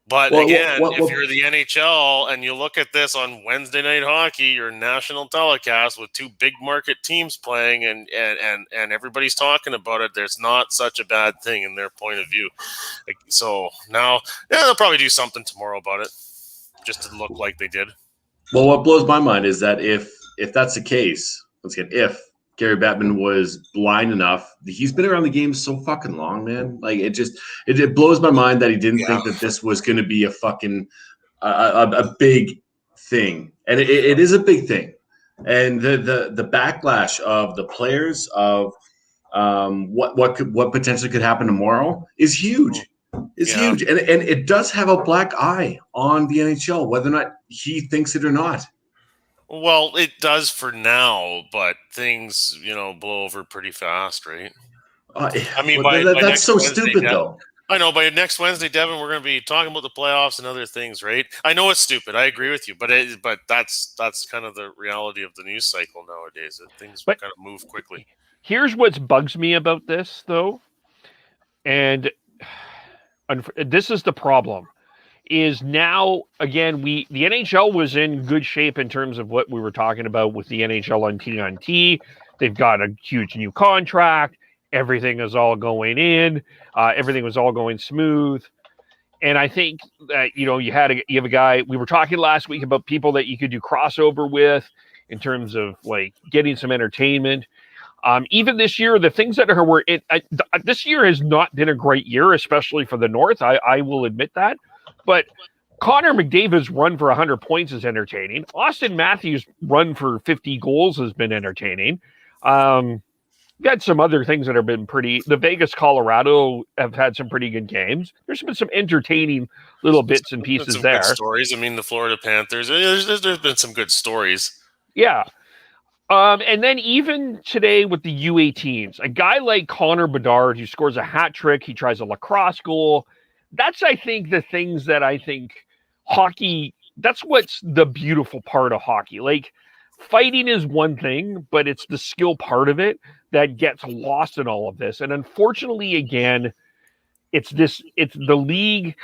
But if you're the NHL and you look at this on Wednesday night hockey, your national telecast with two big market teams playing and everybody's talking about it, there's not such a bad thing in their point of view. So now, they'll probably do something tomorrow about it, just to look like they did. Well, what blows my mind is that if that's the case, once again, if Gary Bettman was blind enough, he's been around the game so fucking long, man. Like it blows my mind that he didn't think that this was going to be a fucking a big thing, and it is a big thing. And the backlash of the players of what potentially could happen tomorrow is huge. It's huge, and it does have a black eye on the NHL, whether or not he thinks it or not. Well, it does for now, but things, blow over pretty fast, right? That's so stupid, though. I know. By next Wednesday, Devin, we're going to be talking about the playoffs and other things, right? I know it's stupid. I agree with you, but that's kind of the reality of the news cycle nowadays. That things kind of move quickly. Here's what bugs me about this, though, and this is the problem. Is now, again, the NHL was in good shape in terms of what we were talking about with the NHL on TNT. They've got a huge new contract. Everything is all going in. Everything was all going smooth. And I think that, you have a guy, we were talking last week about people that you could do crossover with in terms of like getting some entertainment. Even this year, the things that this year has not been a great year, especially for the North. I will admit that. But Connor McDavid's run for 100 points is entertaining. Austin Matthews' run for 50 goals has been entertaining. We had some other things that have been the Vegas, Colorado have had some pretty good games. There's been some entertaining little bits and pieces there. Good stories. I mean, the Florida Panthers, there's been some good stories. Yeah. And then even today with the U18s, a guy like Connor Bedard, who scores a hat trick, he tries a lacrosse goal. That's, I think, the things that I think hockey, that's what's the beautiful part of hockey. Like, fighting is one thing, but it's the skill part of it that gets lost in all of this. And unfortunately, again, it's the league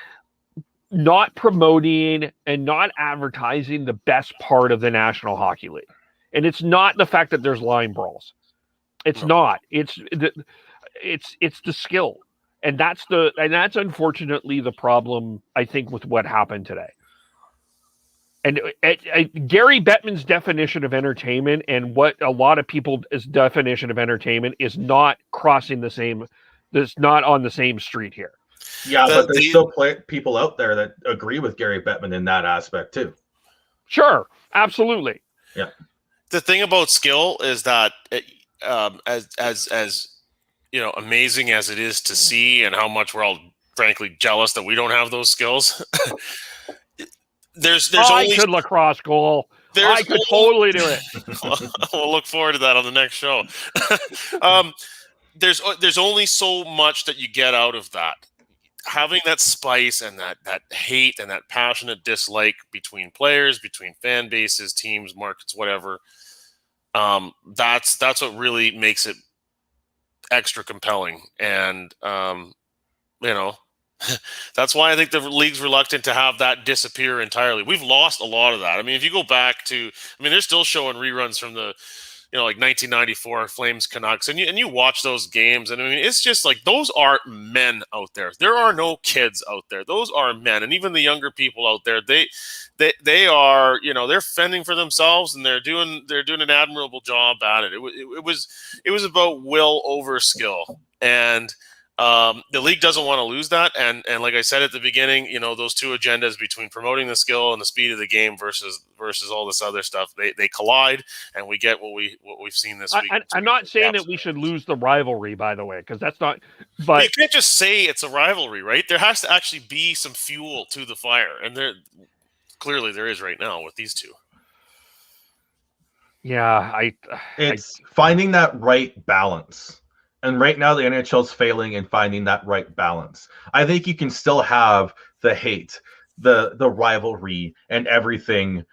not promoting and not advertising the best part of the National Hockey League. And it's not the fact that there's line brawls. It's not. It's the skill. And that's unfortunately the problem, I think, with what happened today. And Gary Bettman's definition of entertainment and what a lot of people's definition of entertainment is not crossing the same. It's not on the same street here. Yeah, but there's still people out there that agree with Gary Bettman in that aspect too. Sure, absolutely. Yeah. The thing about skill is that as amazing as it is to see, and how much we're all frankly jealous that we don't have those skills. there's only could lacrosse goal. I could totally do it. We'll look forward to that on the next show. There's only so much that you get out of that. Having that spice and that hate and that passionate dislike between players, between fan bases, teams, markets, whatever. That's what really makes it extra compelling. And that's why I think the league's reluctant to have that disappear entirely. We've lost a lot of that. I mean, if you go back to, they're still showing reruns from the, like 1994 Flames Canucks, and you watch those games, and it's just like, those are men out there. There are no kids out there. Those are men, and even the younger people out there, they are, they're fending for themselves, and they're doing an admirable job at it. It was about will over skill, and the league doesn't want to lose that. And like I said at the beginning, those two agendas between promoting the skill and the speed of the game versus all this other stuff, they collide, and we get what we've seen this week. I'm not saying that we should lose the rivalry, by the way, because that's not. But you can't just say it's a rivalry, right? There has to actually be some fuel to the fire, and clearly there is right now with these two. Yeah, it's finding that right balance. And right now, the NHL's failing in finding that right balance. I think you can still have the hate, the rivalry, and everything,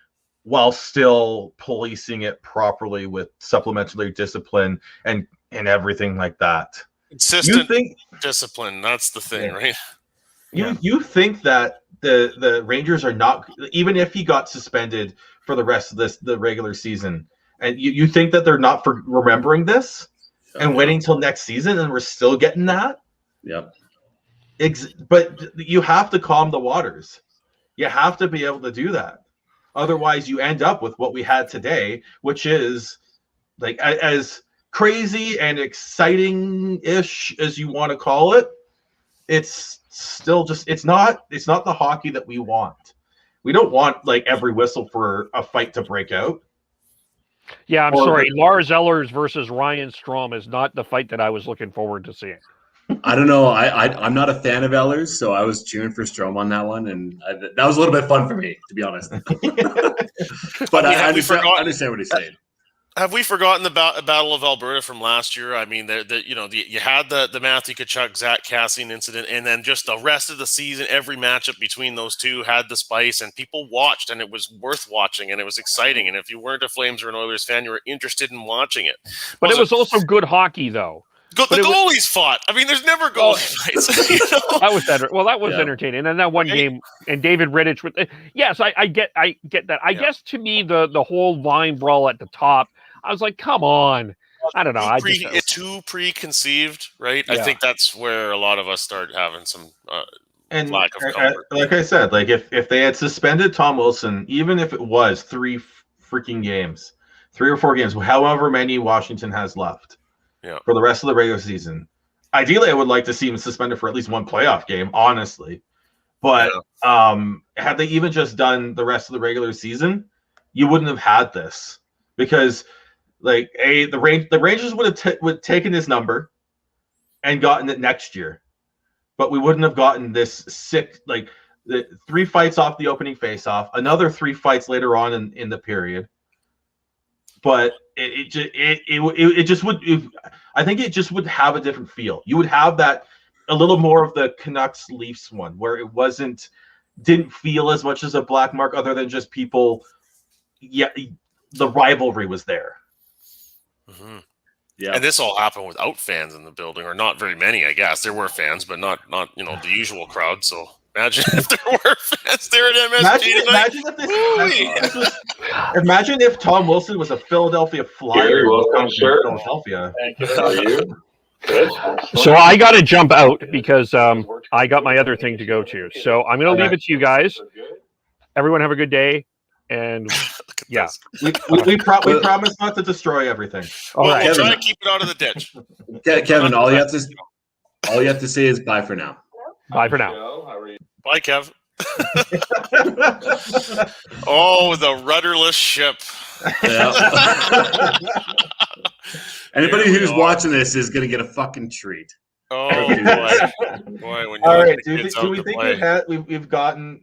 while still policing it properly with supplementary discipline and everything like that. Consistent discipline. That's the thing, right? You think that the Rangers are not, even if he got suspended for the rest of the regular season, and you think that they're not for remembering this and waiting till next season, and we're still getting that? Yep. But you have to calm the waters. You have to be able to do that. Otherwise, you end up with what we had today, which is like as crazy and exciting-ish as you want to call it. It's still just it's not the hockey that we want. We don't want like every whistle for a fight to break out. Yeah, I'm sorry. Lars Ellers versus Ryan Strome is not the fight that I was looking forward to seeing. I don't know. I'm not a fan of Ellers, so I was cheering for Strome on that one, and that was a little bit fun for me, to be honest. But I understand what he's saying. Have we forgotten the Battle of Alberta from last year? I mean, you had the Matthew Tkachuk, Zach Kassian incident, and then just the rest of the season, every matchup between those two had the spice, and people watched, and it was worth watching, and it was exciting. And if you weren't a Flames or an Oilers fan, you were interested in watching it. But it was also good hockey, though. The goalies fought. I mean, there's never goalie fights. That was better. Well, that was entertaining. And then that one game, and David Rittich with yes, I get that. I guess to me the whole line brawl at the top, I was like, come on. I don't know. It's too preconceived, right? Yeah. I think that's where a lot of us start having some lack of comfort. Like I said, like if they had suspended Tom Wilson, even if it was 3 or 4 games, however many Washington has left for the rest of the regular season, ideally I would like to see him suspended for at least one playoff game, honestly. But had they even just done the rest of the regular season, you wouldn't have had this. Because like the Rangers would have taken his number and gotten it next year, but we wouldn't have gotten this sick the 3 fights off the opening faceoff, another 3 fights later on in the period. But it just would. I think it just would have a different feel. You would have that a little more of the Canucks Leafs one, where it didn't feel as much as a black mark, other than just people. Yeah, the rivalry was there. Mm-hmm. Yeah, and this all happened without fans in the building, or not very many. I guess there were fans, but not the usual crowd. So imagine if there were fans there at MSG. Imagine if Tom Wilson was a Philadelphia Flyer. Welcome, sir. Philadelphia. Thank you. How are you? Good. So I got to jump out because I got my other thing to go to. So I'm going to leave it to you guys. Everyone have a good day. And yeah, we promise not to destroy everything. We'll try to keep it out of the ditch. Kevin, all you have to say is bye for now. Bye for now. Bye, Kev. Oh, the rudderless ship. Yeah. Anybody who's watching this is going to get a fucking treat. Oh boy! When all right, do we think we've gotten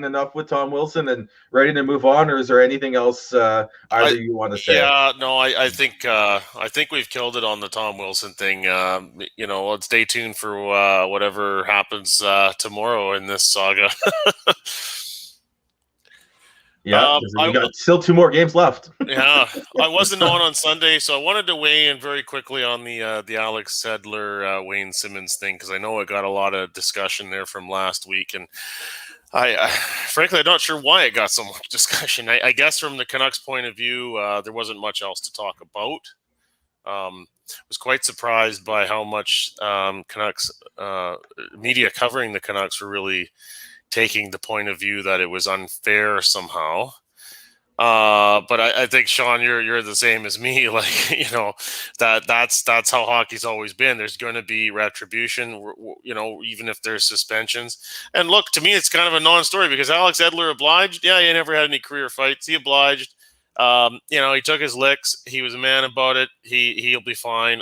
enough with Tom Wilson and ready to move on, or is there anything else either you want to say? Yeah, no, I think we've killed it on the Tom Wilson thing. Let's stay tuned for whatever happens tomorrow in this saga. Yeah, we got still 2 more games left. Yeah, I wasn't on Sunday, so I wanted to weigh in very quickly on the Alex Sedler, Wayne Simmons thing, because I know it got a lot of discussion there from last week, and I frankly I'm not sure why it got so much discussion. I guess from the Canucks' point of view, there wasn't much else to talk about. Was quite surprised by how much Canucks media covering the Canucks were really taking the point of view that it was unfair somehow. But I think, Sean, you're the same as me. That's how hockey's always been. There's going to be retribution, even if there's suspensions. And look, to me, it's kind of a non-story because Alex Edler obliged. Yeah, he never had any career fights. He obliged. He took his licks. He was a man about it. He'll be fine.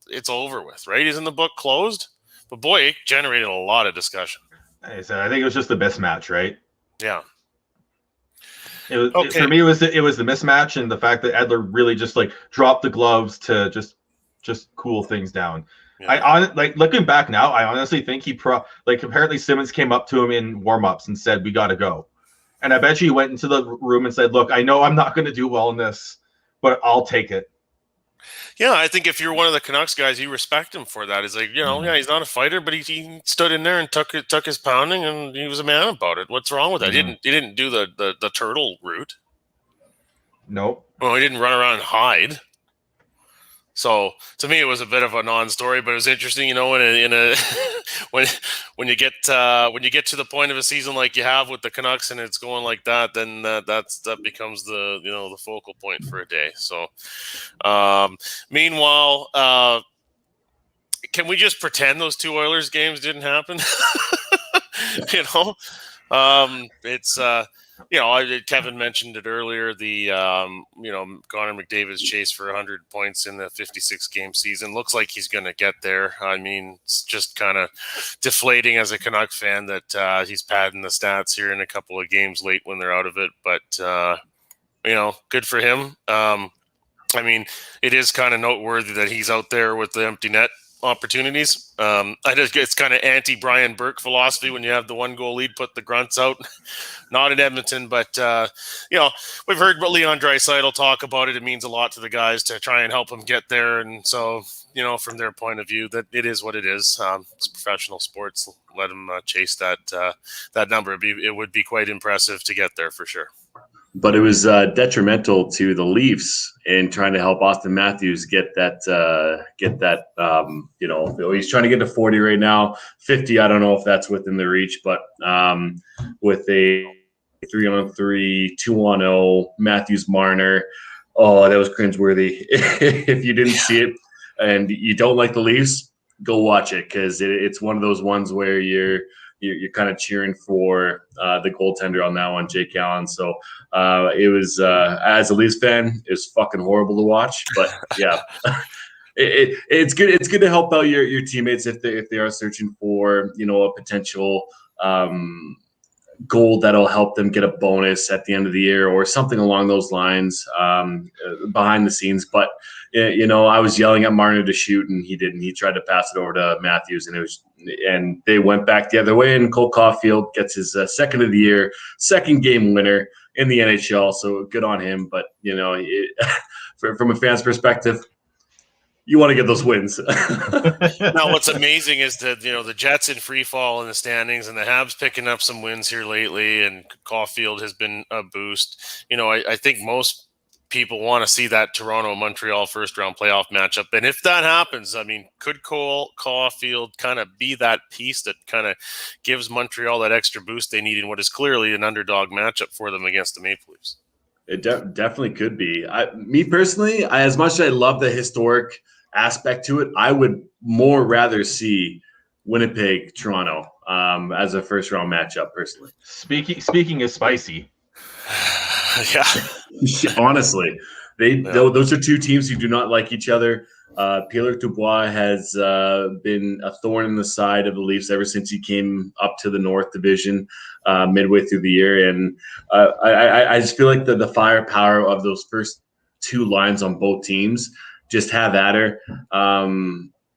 It's over with, right? Isn't the book closed? But boy, it generated a lot of discussion. I think it was just the mismatch, right? Yeah. For me, it was the mismatch and the fact that Edler really just dropped the gloves to just just cool things down. Yeah. Like looking back now, I honestly think apparently Simmons came up to him in warm-ups and said, "We got to go." And I bet you he went into the room and said, "Look, I know I'm not going to do well in this, but I'll take it." Yeah, I think if you're one of the Canucks guys, you respect him for that. It's like, yeah, he's not a fighter, but he stood in there and took his pounding, and he was a man about it. What's wrong with that? He didn't do the turtle route. Nope. Well, he didn't run around and hide. So to me, it was a bit of a non-story, but it was interesting, when you get to the point of a season like you have with the Canucks and it's going like that, then that becomes the focal point for a day. So, meanwhile, can we just pretend those two Oilers games didn't happen? It's. Kevin mentioned it earlier. The Connor McDavid's chase for 100 points in the 56-game season looks like he's going to get there. I mean, it's just kind of deflating as a Canuck fan that he's padding the stats here in a couple of games late when they're out of it. But good for him. I mean, it is kind of noteworthy that he's out there with the empty net opportunities. It's kind of anti-Brian Burke philosophy when you have the 1-goal lead, put the grunts out. Not in Edmonton, but we've heard Leon Draisaitl talk about it. It means a lot to the guys to try and help him get there, and so from their point of view, that it is what it is. It's professional sports. Let him chase that number. It would be quite impressive to get there for sure. But it was detrimental to the Leafs in trying to help Austin Matthews get that. He's trying to get to 40 right now. 50, I don't know if that's within the reach, but with a 3-on-3, 2-on-0, Matthews Marner, that was cringeworthy. If you didn't see it and you don't like the Leafs, go watch it, because it's one of those ones where you're kind of cheering for the goaltender on that one, Jake Allen. So it was, as a Leafs fan, it was fucking horrible to watch. But yeah, it's good. It's good to help out your teammates if they are searching for a potential goal that'll help them get a bonus at the end of the year or something along those lines behind the scenes. But I was yelling at Marner to shoot, and he didn't. He tried to pass it over to Matthews, and they went back the other way. And Cole Caulfield gets his second of the year, second game winner in the NHL. So good on him. But from a fan's perspective, you want to get those wins. Now, what's amazing is that the Jets in free fall in the standings, and the Habs picking up some wins here lately, and Caulfield has been a boost. I think most people want to see that Toronto-Montreal first-round playoff matchup, and if that happens, I mean, could Cole Caulfield kind of be that piece that kind of gives Montreal that extra boost they need in what is clearly an underdog matchup for them against the Maple Leafs? It definitely could be. Me personally, as much as I love the historic aspect to it, I would more rather see Winnipeg, Toronto as a first round matchup personally. Speaking of spicy. Yeah. Honestly, those are two teams who do not like each other. Pierre-Luc Dubois has been a thorn in the side of the Leafs ever since he came up to the North Division midway through the year. And I just feel like the firepower of those first two lines on both teams just have at her.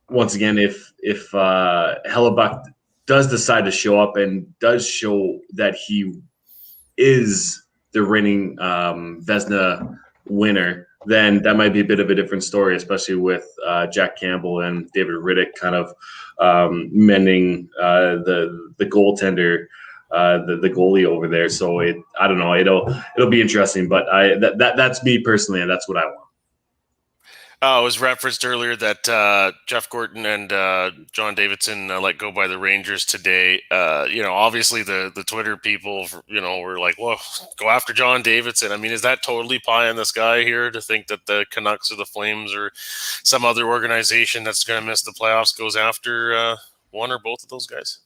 Once again, if Hellebuck does decide to show up and does show that he is the reigning Vezina winner, then that might be a bit of a different story, especially with Jack Campbell and David Riddick kind of mending the goaltender, the goalie over there. So I don't know. It'll be interesting, but that's me personally, and that's what I want. It was referenced earlier that Jeff Gorton and John Davidson let go by the Rangers today. Obviously the Twitter people, were like, well, go after John Davidson. I mean, is that totally pie in the sky here to think that the Canucks or the Flames or some other organization that's going to miss the playoffs goes after one or both of those guys?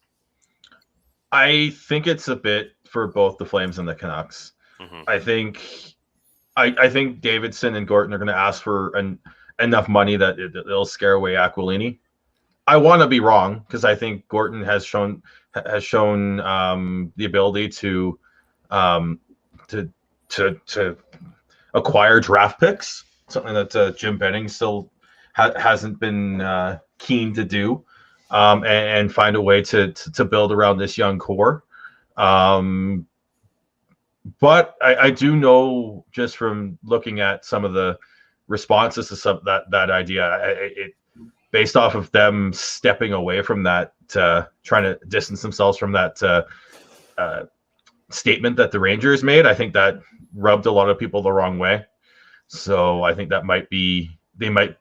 I think it's a bit for both the Flames and the Canucks. Mm-hmm. I think Davidson and Gorton are going to ask for enough money that it'll scare away Aquilini. I want to be wrong, because I think Gorton has shown the ability to acquire draft picks, something that Jim Benning still hasn't been keen to do, and find a way to build around this young core. But I do know, just from looking at some of the responses to that idea, it based off of them stepping away from that, trying to distance themselves from that statement that the Rangers made, I think that rubbed a lot of people the wrong way. So I think that might be, they might,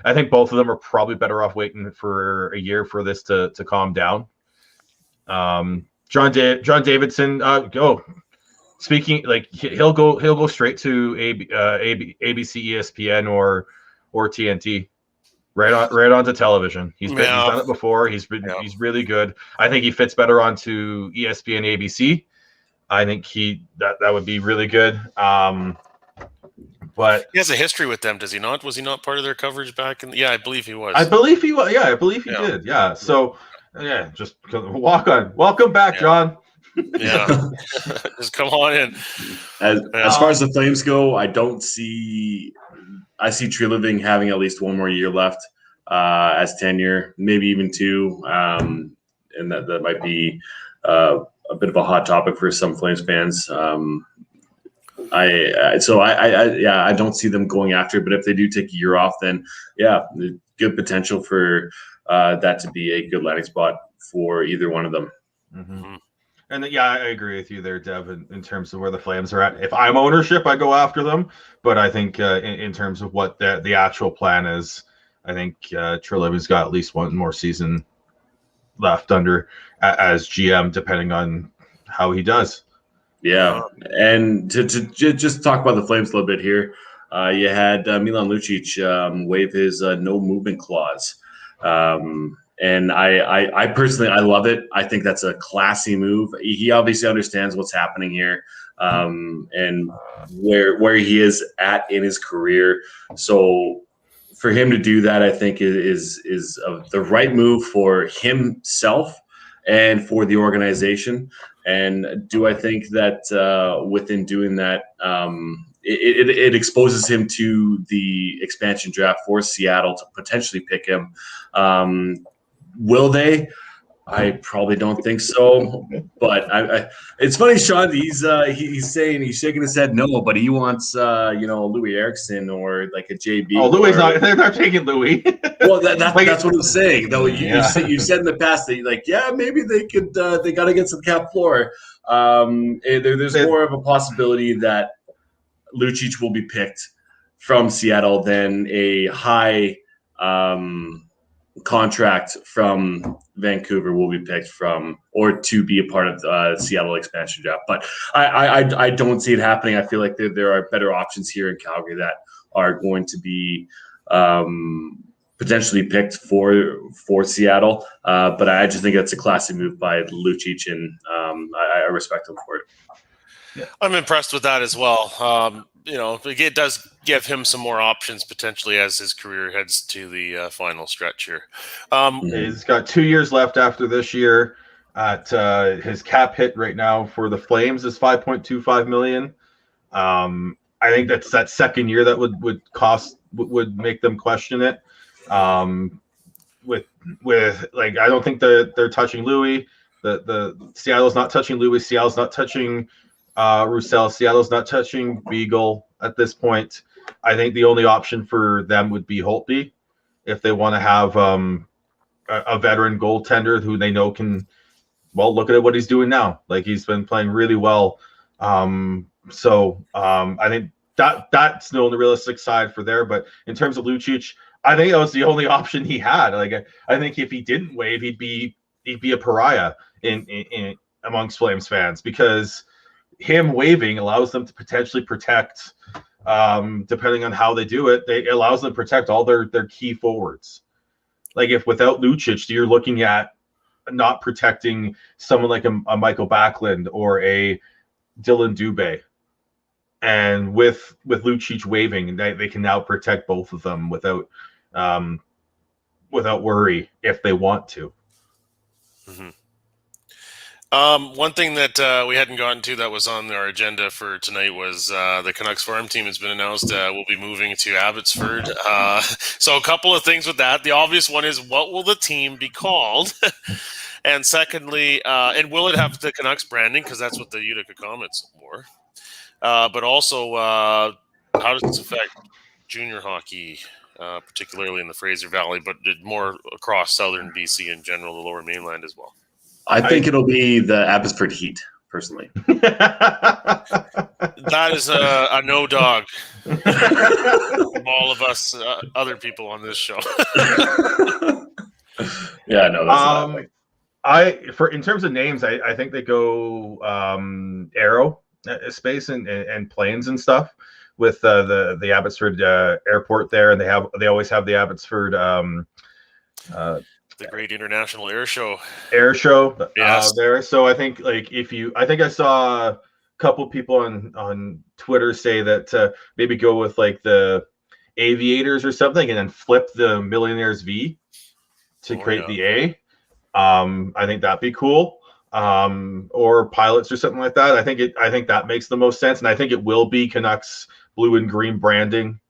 I think both of them are probably better off waiting for a year for this to calm down. John Davidson, speaking, like, he'll go straight to ABC, ESPN, or TNT, right onto television. He's done it before. He's really good. I think he fits better onto ESPN, ABC. I think that would be really good. But he has a history with them, does he not? Was he not part of their coverage back in? Yeah, I believe he was. I believe he was. Yeah, I believe he did. Yeah. So yeah, just walk on. Welcome back, John. Yeah, just come on in. As far as the Flames go, I see Treliving having at least one more year left as tenure, maybe even 2, and that might be a bit of a hot topic for some Flames fans. I don't see them going after it, but if they do take a year off, then good potential for that to be a good landing spot for either one of them. Mm-hmm. And I agree with you there, Dev, in terms of where the Flames are at. If I'm ownership, I go after them. But I think in terms of what the actual plan is, I think Treliving's got at least one more season left under as GM, depending on how he does. Yeah, and to just talk about the Flames a little bit here, you had Milan Lucic waive his no movement clause. And I personally, I love it. I think that's a classy move. He obviously understands what's happening here, and where he is at in his career. So for him to do that, I think is the right move for himself and for the organization. And do I think that within doing that, it exposes him to the expansion draft for Seattle to potentially pick him? Will they? I probably don't think so. But it's funny, Sean. He's shaking his head no, but he wants Louis Eriksson or like a JB. Oh, Louis not. They're not taking Louis. Well, that's what I'm saying. Though you said in the past that maybe they could they got to get some cap floor. There's more of a possibility that Lucic will be picked from Seattle than a high contract from Vancouver will be picked from, or to be a part of the Seattle expansion draft. But I don't see it happening. I feel like there are better options here in Calgary that are going to be potentially picked for Seattle. But I just think that's a classy move by Lucic, and I respect him for it. Yeah. I'm impressed with that as well. It does give him some more options potentially as his career heads to the final stretch here. He's got 2 years left after this year. At his cap hit right now for the Flames is $5.25 million. I think that's that second year that would make them question it. With I don't think they're touching Louis. The Seattle's not touching Louis. Seattle's not touching Roussel. Seattle's not touching Beagle at this point. I think the only option for them would be Holtby if they want to have a veteran goaltender who they know can. Well, look at what he's doing now. Like, he's been playing really well. I think that's the only realistic side for there. But in terms of Lucic, I think that was the only option he had. Like, I think if he didn't waive, he'd be a pariah in amongst Flames fans, because him waiving allows them to potentially protect, depending on how they do it, it allows them to protect all their key forwards. Like, if without Lucic, you're looking at not protecting someone like a Michael Backlund or a Dylan Dubé. And with Lucic waiving, they can now protect both of them without worry if they want to. Mm-hmm. One thing that we hadn't gotten to that was on our agenda for tonight was the Canucks farm team has been announced. Will be moving to Abbotsford. So a couple of things with that. The obvious one is, what will the team be called? And secondly, and will it have the Canucks branding? Because that's what the Utica Comets wore. But also, how does this affect junior hockey, particularly in the Fraser Valley, but more across southern BC in general, the Lower Mainland as well? I think it'll be the Abbotsford Heat, personally. That is a no dog from all of us other people on this show. Yeah, no, that's in terms of names, I think they go Aero space and planes and stuff with the Abbotsford airport there, and they always have the Abbotsford the Great International Air Show yes. There. So I think I think I saw a couple people on Twitter say that maybe go with like the Aviators or something, and then flip the Millionaires V to create the A. I think that'd be cool. Or Pilots or something like that. I think that makes the most sense, and I think it will be Canucks blue and green branding.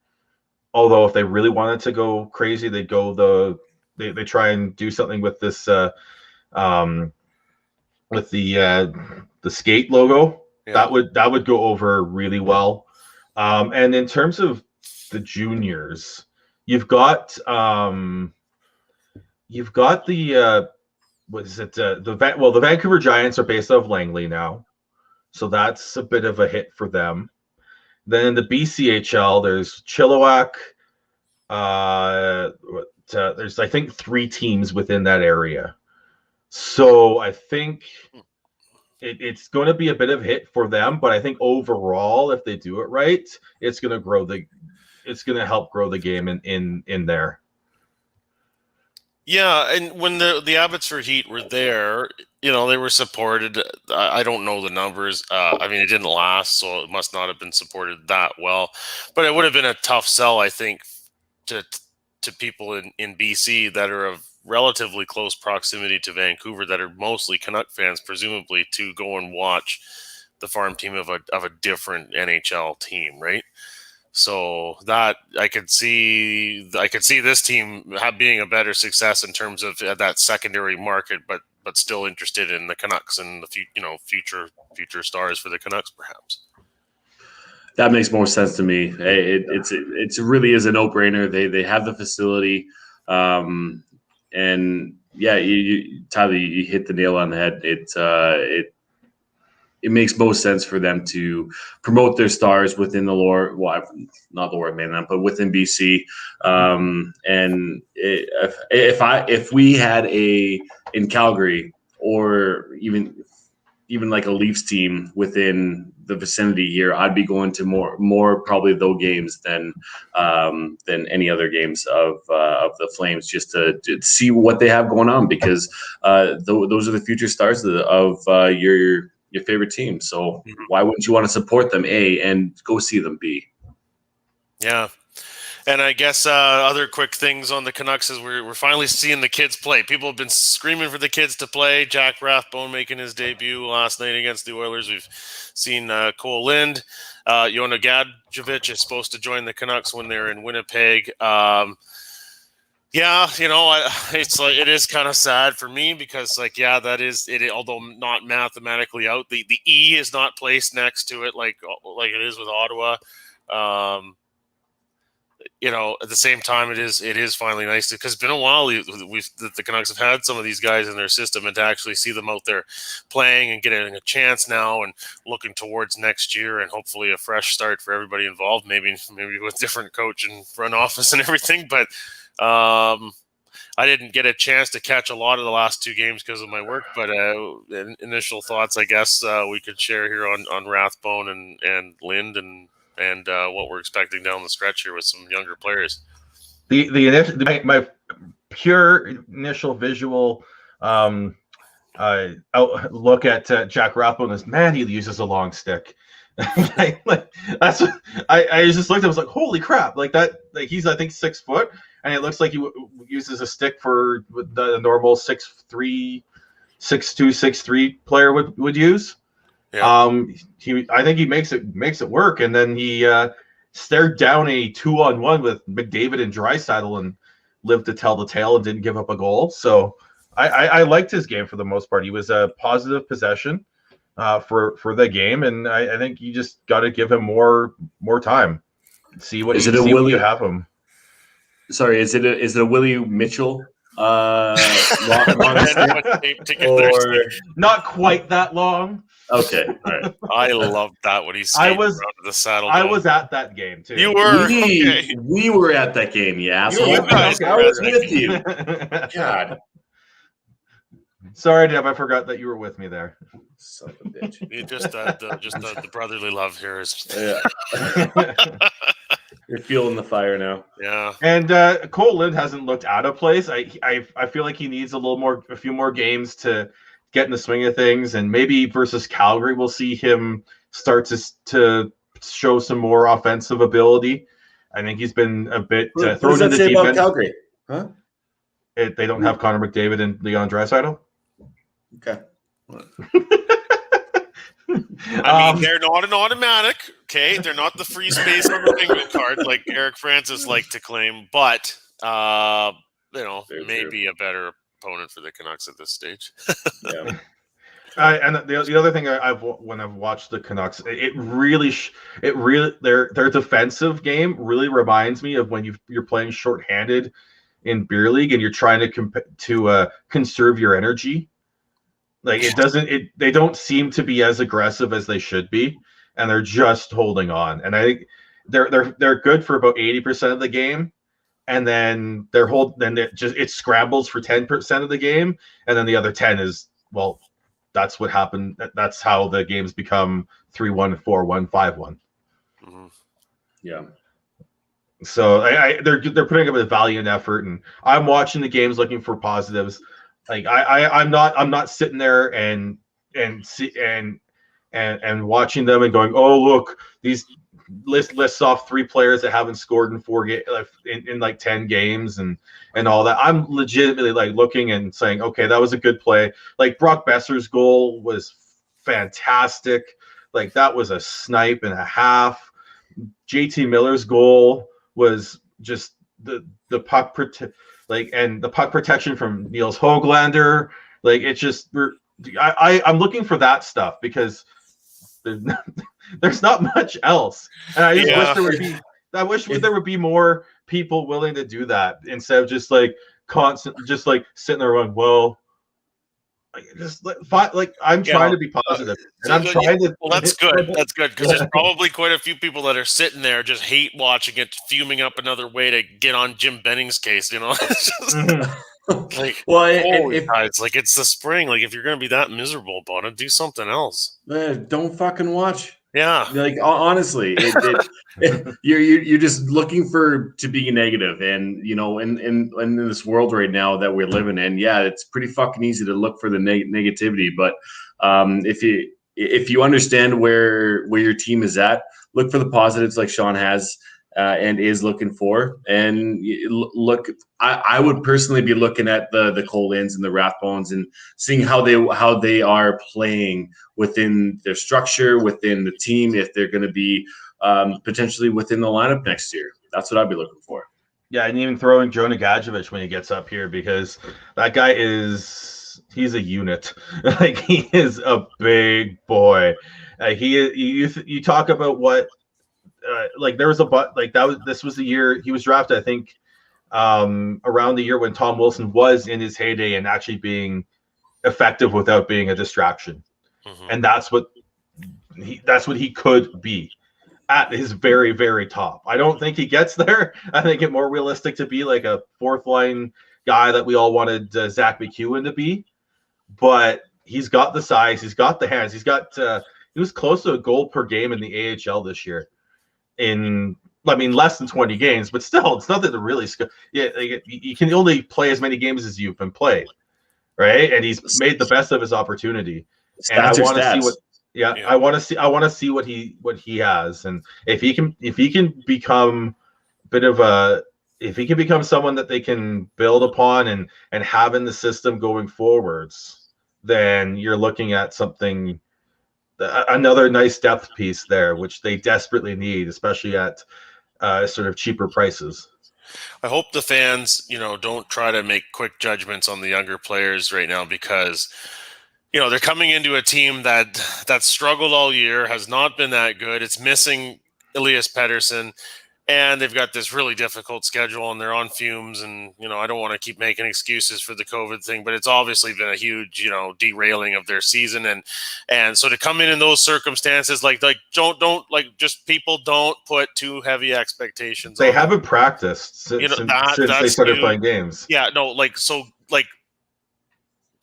Although if they really wanted to go crazy, they'd go they try and do something with this with the skate logo. Yeah. That would go over really well. And in terms of the juniors, you've got the the Vancouver Giants are based out of Langley now, so that's a bit of a hit for them. Then in the BCHL, there's Chilliwack. There's I think 3 teams within that area, so I think it's going to be a bit of a hit for them. But I think overall, if they do it right, it's going to help grow the game in there. Yeah, and when the Abbotsford Heat were there, they were supported. I don't know the numbers. I mean, it didn't last, so it must not have been supported that well. But it would have been a tough sell, I think, to people in BC that are of relatively close proximity to Vancouver, that are mostly Canuck fans, presumably, to go and watch the farm team of a different NHL team, right? So that I could see this team being a better success in terms of that secondary market, but still interested in the Canucks and the future stars for the Canucks, perhaps. That makes more sense to me. It really is a no-brainer. They have the facility, and yeah, Tyler, you hit the nail on the head. It makes most sense for them to promote their stars within the not the Lower Mainland, but within BC. And if we had in Calgary, or even like a Leafs team within the vicinity here, I'd be going to more probably those games than any other games of the Flames, just to see what they have going on, because those are the future stars of your favorite team. So why wouldn't you want to support them, A, and go see them, B? Yeah. And I guess other quick things on the Canucks is we're finally seeing the kids play. People have been screaming for the kids to play. Jack Rathbone making his debut last night against the Oilers. We've seen Cole Lind. Yona Gadjovic is supposed to join the Canucks when they're in Winnipeg. Yeah, it's like, it is kind of sad for me because, that is it. Although not mathematically out, the E is not placed next to it like it is with Ottawa. At the same time, it is finally nice because it's been a while the Canucks have had some of these guys in their system, and to actually see them out there playing and getting a chance now and looking towards next year and hopefully a fresh start for everybody involved, maybe with different coach and front office and everything. But I didn't get a chance to catch a lot of the last 2 games because of my work, but initial thoughts, I guess, we could share here on Rathbone and Lind and what we're expecting down the stretch here with some younger players. My pure initial visual look at Jack Rathbone is, man, he uses a long stick. That's what I just looked at. I was like, holy crap! Like that. Like he's, I think, 6 foot, and it looks like he uses a stick for the normal 6'3" 6'2", 6'3" player would use. Yeah. I think he makes it work, and then he stared down a 2-on-1 with McDavid and Draisaitl and lived to tell the tale and didn't give up a goal. So I liked his game for the most part. He was a positive possession for the game, and I think you just got to give him more time. See what you have him. Sorry, is it a Willie Mitchell? Or not quite that long. Okay, all right. I loved that when he skated around to the saddle. I was at that game too. You were. We were at that game, you asshole. I was with you. God. Sorry, Deb. I forgot that you were with me there. Son of a bitch. You just the brotherly love here is. Yeah. You're feeling the fire now. Yeah. And Cole Lind hasn't looked out of place. I feel like he needs a few more games to get in the swing of things, and maybe versus Calgary we'll see him start to show some more offensive ability. I think he's been a bit thrown into the deep end. Calgary? Huh? They don't have Connor McDavid and Leon Draisaitl. Okay. I mean, they're not an automatic. Okay, they're not the free space on the bingo card like Eric Francis liked to claim, but maybe a better opponent for the Canucks at this stage. Yeah. And the other thing when I've watched the Canucks, it really their defensive game really reminds me of when you're playing shorthanded in beer league and you're trying to conserve your energy. Like they don't seem to be as aggressive as they should be, and they're just holding on. And I think they're good for about 80% of the game, and then it scrambles for 10% of the game, and then the other 10 is, well, that's what happened. That's how the games become 3-1, 4-1, 5-1. Mm-hmm. Yeah. So they're putting up a valiant effort, and I'm watching the games looking for positives. Like I'm not sitting there and watching them and going, oh look, these lists off 3 players that haven't scored in 4 games in like 10 games and all that. I'm legitimately like looking and saying, okay, that was a good play. Like Brock Besser's goal was fantastic. Like that was a snipe and a half. JT Miller's goal was just the puck and the puck protection from Niels Höglander. Like it's just I'm looking for that stuff because there's not much else. And I just wish there would be more people willing to do that instead of just like sitting there going, well, I'm trying to be positive, and I'm trying to. Well, that's good. That's good because there's probably quite a few people that are sitting there just hate watching it, fuming up another way to get on Jim Benning's case. You know, it's just, like, well, it's like it's the spring. Like, if you're going to be that miserable about it, do something else. Don't fucking watch. Yeah, like honestly, you're just looking to be negative, and in this world right now that we're living in, yeah, it's pretty fucking easy to look for the negativity. But if you understand where your team is at, look for the positives, like Sean has and is looking for. And look, I would personally be looking at the Cole Linds and the Rathbones and seeing how they are playing within their structure, within the team, if they're going to be potentially within the lineup next year. That's what I'd be looking for. Yeah, and even throwing Joe Nagajevic when he gets up here, because that guy he's a unit. Like, he is a big boy. You talk about what there was this was the year he was drafted, I think, around the year when Tom Wilson was in his heyday and actually being effective without being a distraction. Mm-hmm. And that's what he could be at his very, very top. I don't think he gets there. I think it's more realistic to be like a 4th line guy that we all wanted Zach McEwen to be, but he's got the size, he's got the hands, he was close to a goal per game in the AHL this year. Less than 20 games, but still, it's nothing to really. You can only play as many games as you've been played, right? And he's made the best of his opportunity. And I want to see what. Yeah, I want to see what he has, and if he can become someone that they can build upon and have in the system going forwards, then you're looking at something, another nice depth piece there, which they desperately need, especially at sort of cheaper prices. I hope the fans, don't try to make quick judgments on the younger players right now because, they're coming into a team that struggled all year, has not been that good. It's missing Elias Pettersson, and they've got this really difficult schedule, and they're on fumes. And, I don't want to keep making excuses for the COVID thing, but it's obviously been a huge, derailing of their season. And so to come in those circumstances, people don't put too heavy expectations. They haven't practiced since they started playing games. Yeah, no,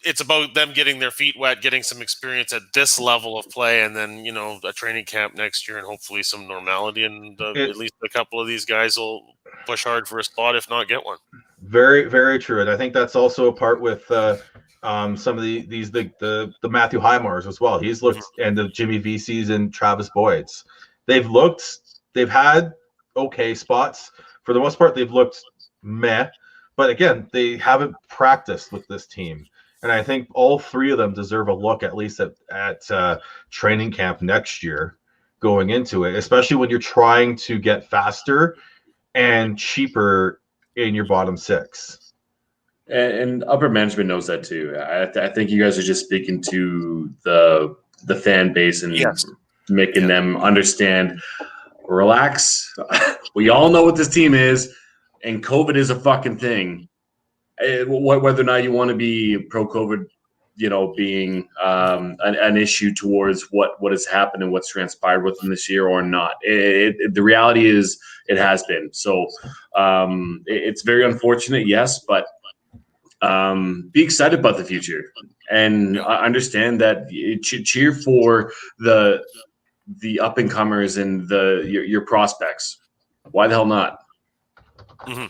it's about them getting their feet wet, getting some experience at this level of play, and then, a training camp next year and hopefully some normality. And at least a couple of these guys will push hard for a spot, if not get one. Very, very true. And I think that's also a part with some of the Matthew Highmars as well. He's looked, and the Jimmy VCs and Travis Boyds. They've had okay spots. For the most part, they've looked meh. But again, they haven't practiced with this team. And I think all three of them deserve a look, at least at training camp next year going into it, especially when you're trying to get faster and cheaper in your bottom six. And upper management knows that too. I think you guys are just speaking to the fan base and making them understand, relax. We all know what this team is, and COVID is a fucking thing. Whether or not you want to be pro-COVID, being an issue towards what has happened and what's transpired with them this year or not. The reality is it has been. So it's very unfortunate, yes, but be excited about the future and understand that cheer for the up-and-comers and your prospects. Why the hell not? Mm-hmm.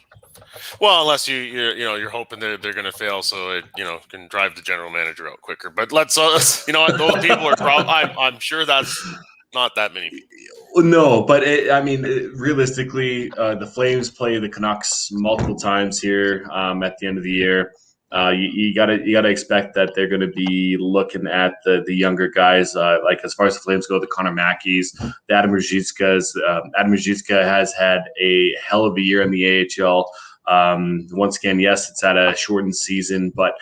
Well, unless you're hoping that they're going to fail, so it can drive the general manager out quicker. But let's those people are I'm sure that's not that many people. No, but realistically, the Flames play the Canucks multiple times here at the end of the year. You gotta expect that they're going to be looking at the younger guys, as far as the Flames go, the Connor Mackeys, the Adam Ruzickas. Adam Ruzicka has had a hell of a year in the AHL. Once again, yes, it's at a shortened season, but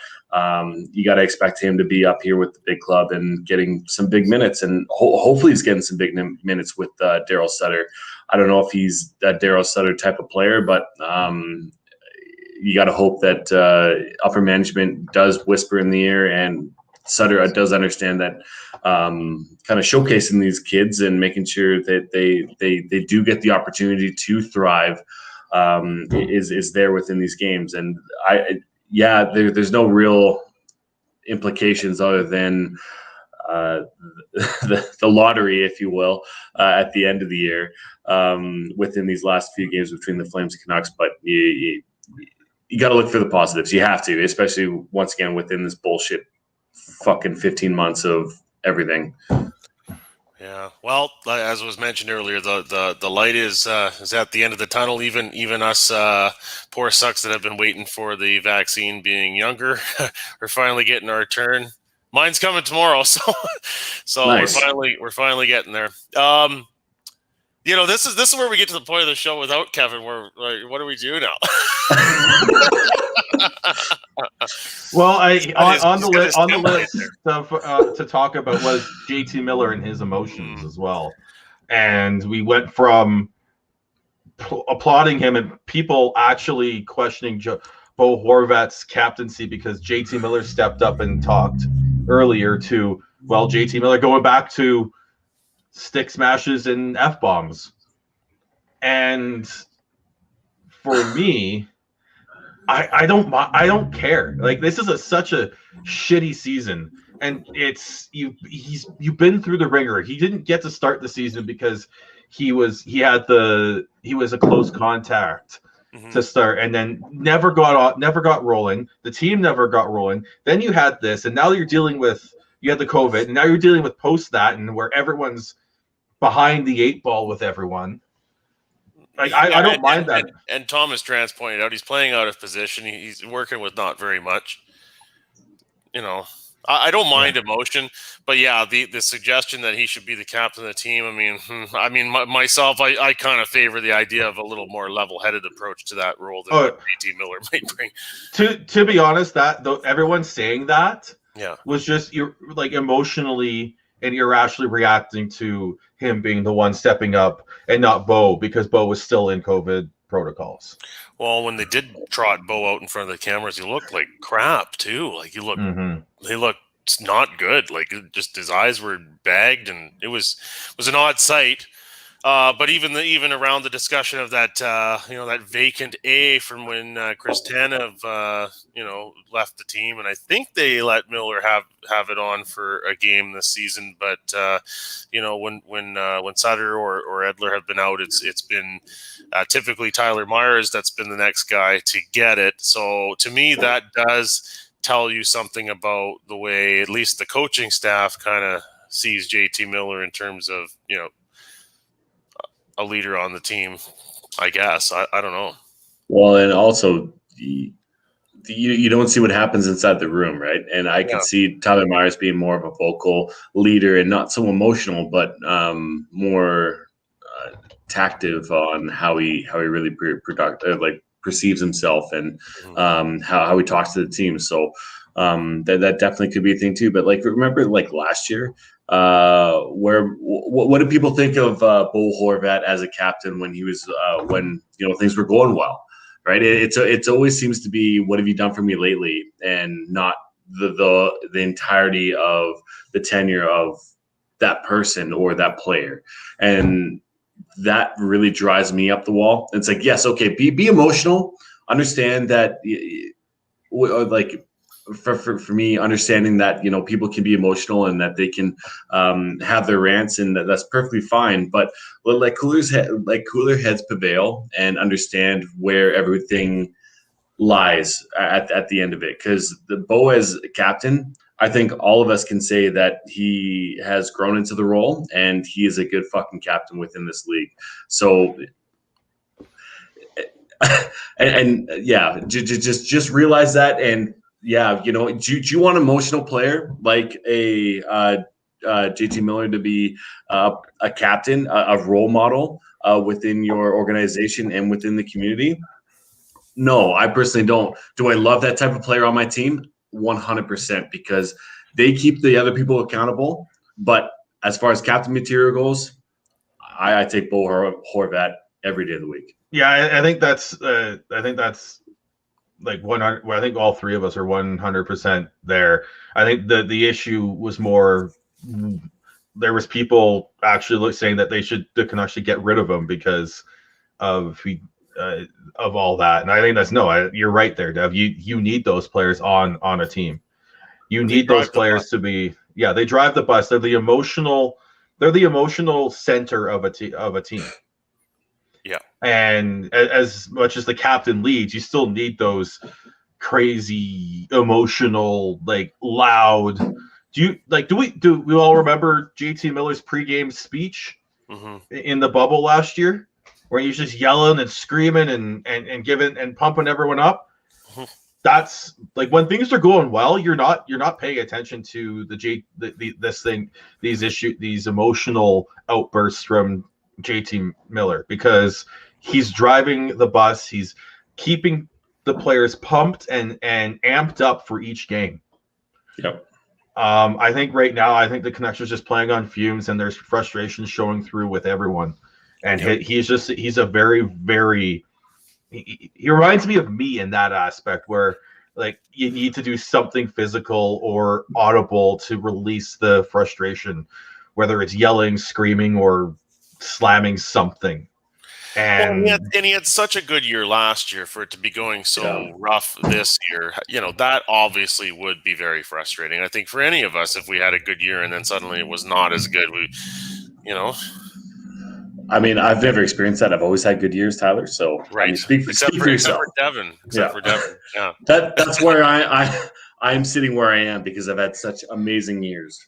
you got to expect him to be up here with the big club and getting some big minutes, and hopefully he's getting some big minutes with Daryl Sutter. I don't know if he's that Daryl Sutter type of player, but you got to hope that upper management does whisper in the ear, and Sutter does understand that kind of showcasing these kids and making sure that they do get the opportunity to thrive is there within these games. And there's no real implications other than the lottery, if you will, at the end of the year within these last few games between the Flames and Canucks. But you got to look for the positives. You have to, especially once again within this bullshit fucking 15 months of everything. Yeah, well, as was mentioned earlier, the light is at the end of the tunnel. Even us poor sucks that have been waiting for the vaccine, being younger, are finally getting our turn. Mine's coming tomorrow, so nice. we're finally getting there. This is where we get to the point of the show without Kevin. Where what do we do now? Well, on the list to talk about was JT Miller and his emotions as well, and we went from applauding him and people actually questioning Bo Horvat's captaincy because JT Miller stepped up and talked earlier to JT Miller going back to stick smashes and F-bombs, and for me, I don't care. Like, this is such a shitty season, and it's you've been through the ringer. He didn't get to start the season because he was a close contact to start, and then never got rolling. The team never got rolling. Then you had this, and now you had the COVID, and now you're dealing with post that, and where everyone's behind the eight ball with everyone. I don't mind that. And Thomas Trans pointed out he's playing out of position. He's working with not very much. I don't mind emotion, but yeah, the suggestion that he should be the captain of the team. I mean, myself, I kind of favor the idea of a little more level-headed approach to that role than what JT Miller might bring. To be honest, that though everyone's saying that was just emotionally and irrationally reacting to him being the one stepping up and not Bo, because Bo was still in COVID protocols. Well, when they did trot Bo out in front of the cameras, he looked like crap too. Like he looked not good. Like just his eyes were bagged, and it was an odd sight. But even around the discussion of that that vacant A from when Chris Tanev left the team, and I think they let Miller have it on for a game this season. But when Sutter or Edler have been out, it's been typically Tyler Myers that's been the next guy to get it. So to me, that does tell you something about the way at least the coaching staff kind of sees JT Miller in terms of a leader on the team, I guess. I don't know. Well, and also you don't see what happens inside the room, right? And I can see Tyler Myers being more of a vocal leader and not so emotional, but more tactive on how he really perceives himself and how he talks to the team. So that definitely could be a thing too. But remember last year, what do people think of Bo Horvat as a captain when he was when things were going well, right? It always seems to be, what have you done for me lately, and not the entirety of the tenure of that person or that player. And that really drives me up the wall. It's like, yes, okay, be emotional, understand that, for me, understanding that people can be emotional and that they can have their rants, and that's perfectly fine. But let cooler heads prevail and understand where everything lies at the end of it. Because the Bo as captain, I think all of us can say that he has grown into the role, and he is a good fucking captain within this league. So. Just realize that. And do you want an emotional player like a JT Miller to be a captain, a role model within your organization and within the community? No, I personally don't. Do I love that type of player on my team? 100%, because they keep the other people accountable. But as far as captain material goes, I take Bo Horvat every day of the week. Yeah, I think that's like 100. I think all three of us are 100% there. I think the issue was more, there was people actually saying that the Canucks should get rid of him because of all that. And I think you're right there, Dev. You need those players on a team. You need those players to be, they drive the bus. They're the emotional center of a team. Yeah. And as much as the captain leads, you still need those crazy, emotional, loud. Do we all remember JT Miller's pregame speech in the bubble last year, where he was just yelling and screaming and giving and pumping everyone up? That's when things are going well, you're not paying attention to these emotional outbursts from JT Miller, because he's driving the bus. He's keeping the players pumped and amped up for each game. Yep. I think right now, the Canucks are just playing on fumes, and there's frustration showing through with everyone. And he's a very, very, he reminds me of me in that aspect, where you need to do something physical or audible to release the frustration, whether it's yelling, screaming, or slamming something. And he had such a good year last year for it to be going so rough this year. That obviously would be very frustrating. I think for any of us, if we had a good year and then suddenly it was not as good, I mean, I've never experienced that. I've always had good years, Tyler. So right. I mean, speak for yourself. Except for Devin. Yeah. That's where I'm sitting where I am, because I've had such amazing years.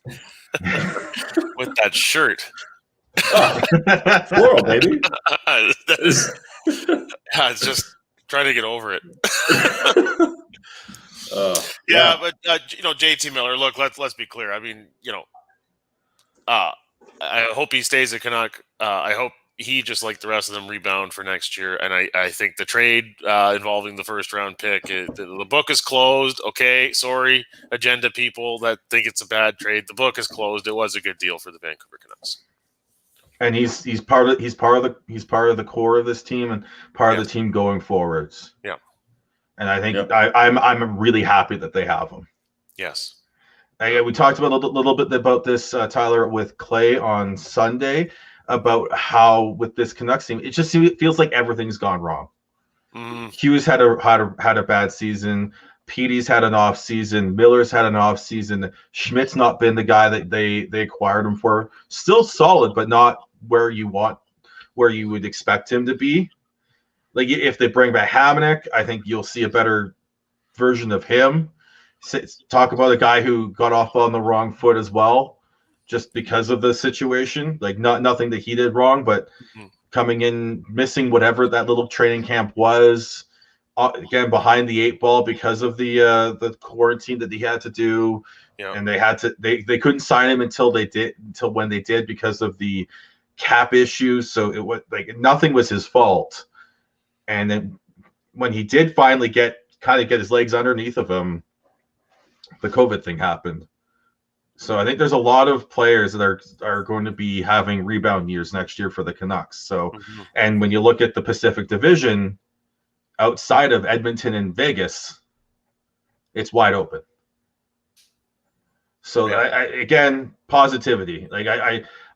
With that shirt. Floral, baby. It's just trying to get over it. Yeah, but JT Miller. Look, let's be clear. I mean, I hope he stays a Canuck. I hope he, just like the rest of them, rebound for next year. And I think the trade involving the first round pick, the book is closed. Okay, sorry, agenda people that think it's a bad trade. The book is closed. It was a good deal for the Vancouver Canucks. And he's part of the core of this team and part of the team going forwards. Yeah. And I think I'm really happy that they have him. Yes. We talked about a little bit about this, Tyler, with Clay on Sunday, about how with this Canucks team, it just feels like everything's gone wrong. Hughes had a bad season. Petey's had an off season. Miller's had an off season. Schmidt's not been the guy that they acquired him for. Still solid, but not where you would expect him to be. Like, if they bring back Hamonic, I think you'll see a better version of him. Talk about a guy who got off on the wrong foot as well, just because of the situation. Like, nothing that he did wrong, but coming in, missing whatever that little training camp was, again behind the eight ball because of the quarantine that he had to do, and they couldn't sign him until when they did because of the cap issues. So it was like nothing was his fault. And then when he did finally get his legs underneath of him, the COVID thing happened. So I think there's a lot of players that are going to be having rebound years next year for the Canucks. So, and when you look at the Pacific Division, outside of Edmonton and Vegas, it's wide open. So again, positivity. Like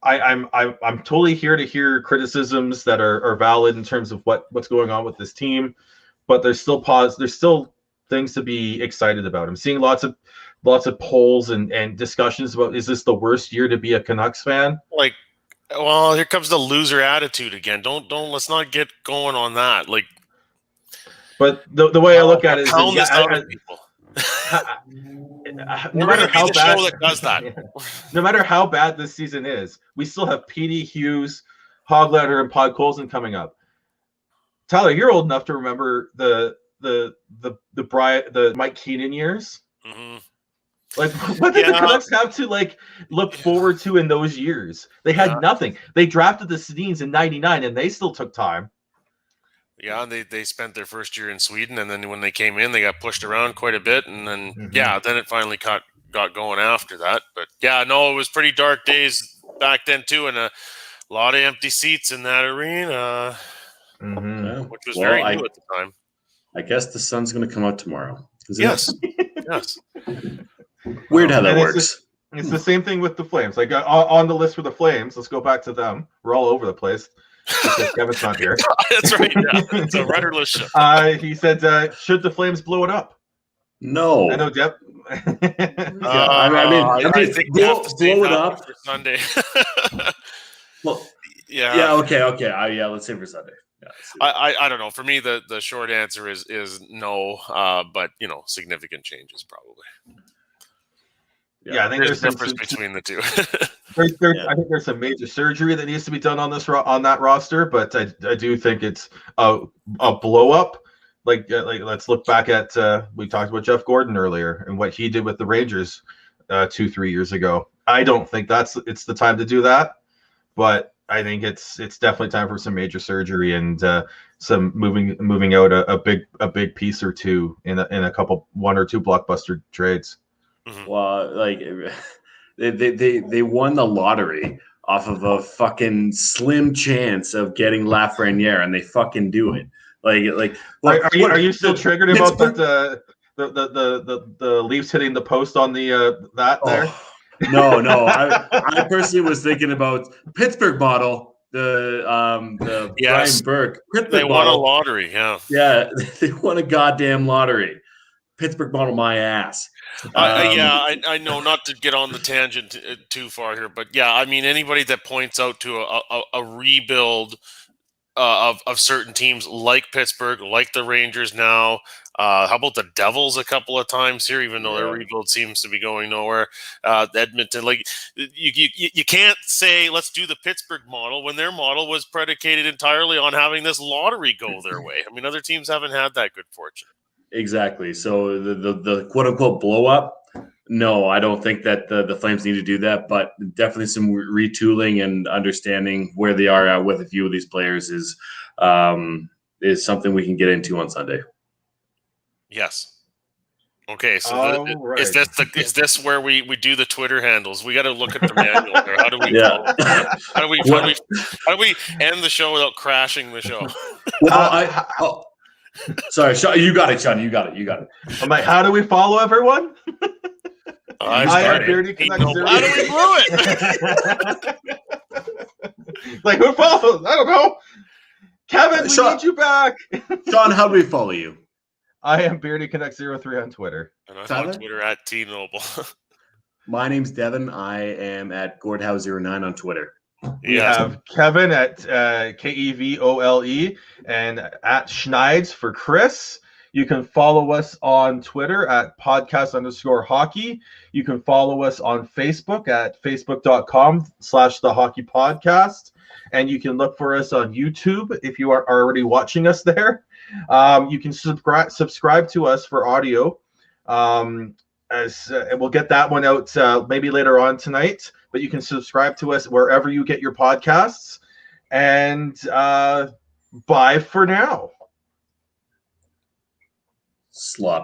I'm totally here to hear criticisms that are valid in terms of what's going on with this team, but there's still things to be excited about. I'm seeing lots of polls and discussions about, is this the worst year to be a Canucks fan? Like, well, here comes the loser attitude again. Let's not get going on that. Like, but the way I look at it is, no matter how bad, that does that. No matter how bad this season is, we still have Petey, Hughes, Hoglander, and Podkolzin coming up. Tyler, you're old enough to remember the Mike Keenan years. Like, what did the Canucks have to look forward to in those years? They had nothing. They drafted the Sedins in '99, and they still took time. Yeah, and they spent their first year in Sweden, and then when they came in, they got pushed around quite a bit, and then then it finally got going after that. But it was pretty dark days back then too, and a lot of empty seats in that arena, which was very new at the time. I guess the sun's going to come out tomorrow. Yes. Yes. Weird how that works. It's the same thing with the Flames. Like, on the list for the Flames, let's go back to them. We're all over the place. Kevin's not here. That's right. Yeah. It's a rudderless ship. He said, should the Flames blow it up? No. I know, Deb. I think they have to blow it up for Sunday. Well, yeah. Yeah. Okay. Let's say for Sunday. Yeah, I don't know. For me, the short answer is no. But significant changes probably. Yeah, I think there's a difference between the two. I think there's some major surgery that needs to be done on that roster, but I do think it's a blow up. Like let's look back at we talked about Jeff Gordon earlier and what he did with the Rangers 2-3 years ago. I don't think it's the time to do that, but I think it's definitely time for some major surgery and some moving out a big piece or two in a couple 1 or 2 blockbuster trades. Well, like they won the lottery off of a fucking slim chance of getting Lafreniere, and they fucking do it. Are you still triggered about the Leafs hitting the post on the that there? No. I personally was thinking about Pittsburgh model, the Brian Burke. They won a lottery, yeah. Yeah, they won a goddamn lottery. Pittsburgh model my ass. I know, not to get on the tangent too far here, but I mean, anybody that points out to a rebuild of certain teams like Pittsburgh, like the Rangers now, how about the Devils a couple of times here, even though their rebuild seems to be going nowhere, Edmonton, you can't say let's do the Pittsburgh model when their model was predicated entirely on having this lottery go their way. I mean, other teams haven't had that good fortune. Exactly. So the quote unquote blow up. No, I don't think that the Flames need to do that, but definitely some retooling and understanding where they are at with a few of these players is something we can get into on Sunday. Yes. Okay, so All is this where we do the Twitter handles? We got to look at the manual there. How do we how do we end the show without crashing the show? Well, sorry, Sean, you got it, Sean. You got it. I'm like, how do we follow everyone? I am Beardy Canucks how do we blew it? Like, who follows? I don't know. Kevin, we need you back. Sean, how do we follow you? I am Beardy Canucks 03 on Twitter. And I'm on Twitter at T-Noble. My name's Devin. I am at Gordhouse09 on Twitter. We have Kevin at KEVOLE and at Schneids for Chris. You can follow us on Twitter at podcast_hockey. You can follow us on Facebook at facebook.com/thehockeypodcast. And you can look for us on YouTube if you are already watching us there. You can subscribe to us for audio. And we'll get that one out maybe later on tonight. But you can subscribe to us wherever you get your podcasts. And bye for now. Slop.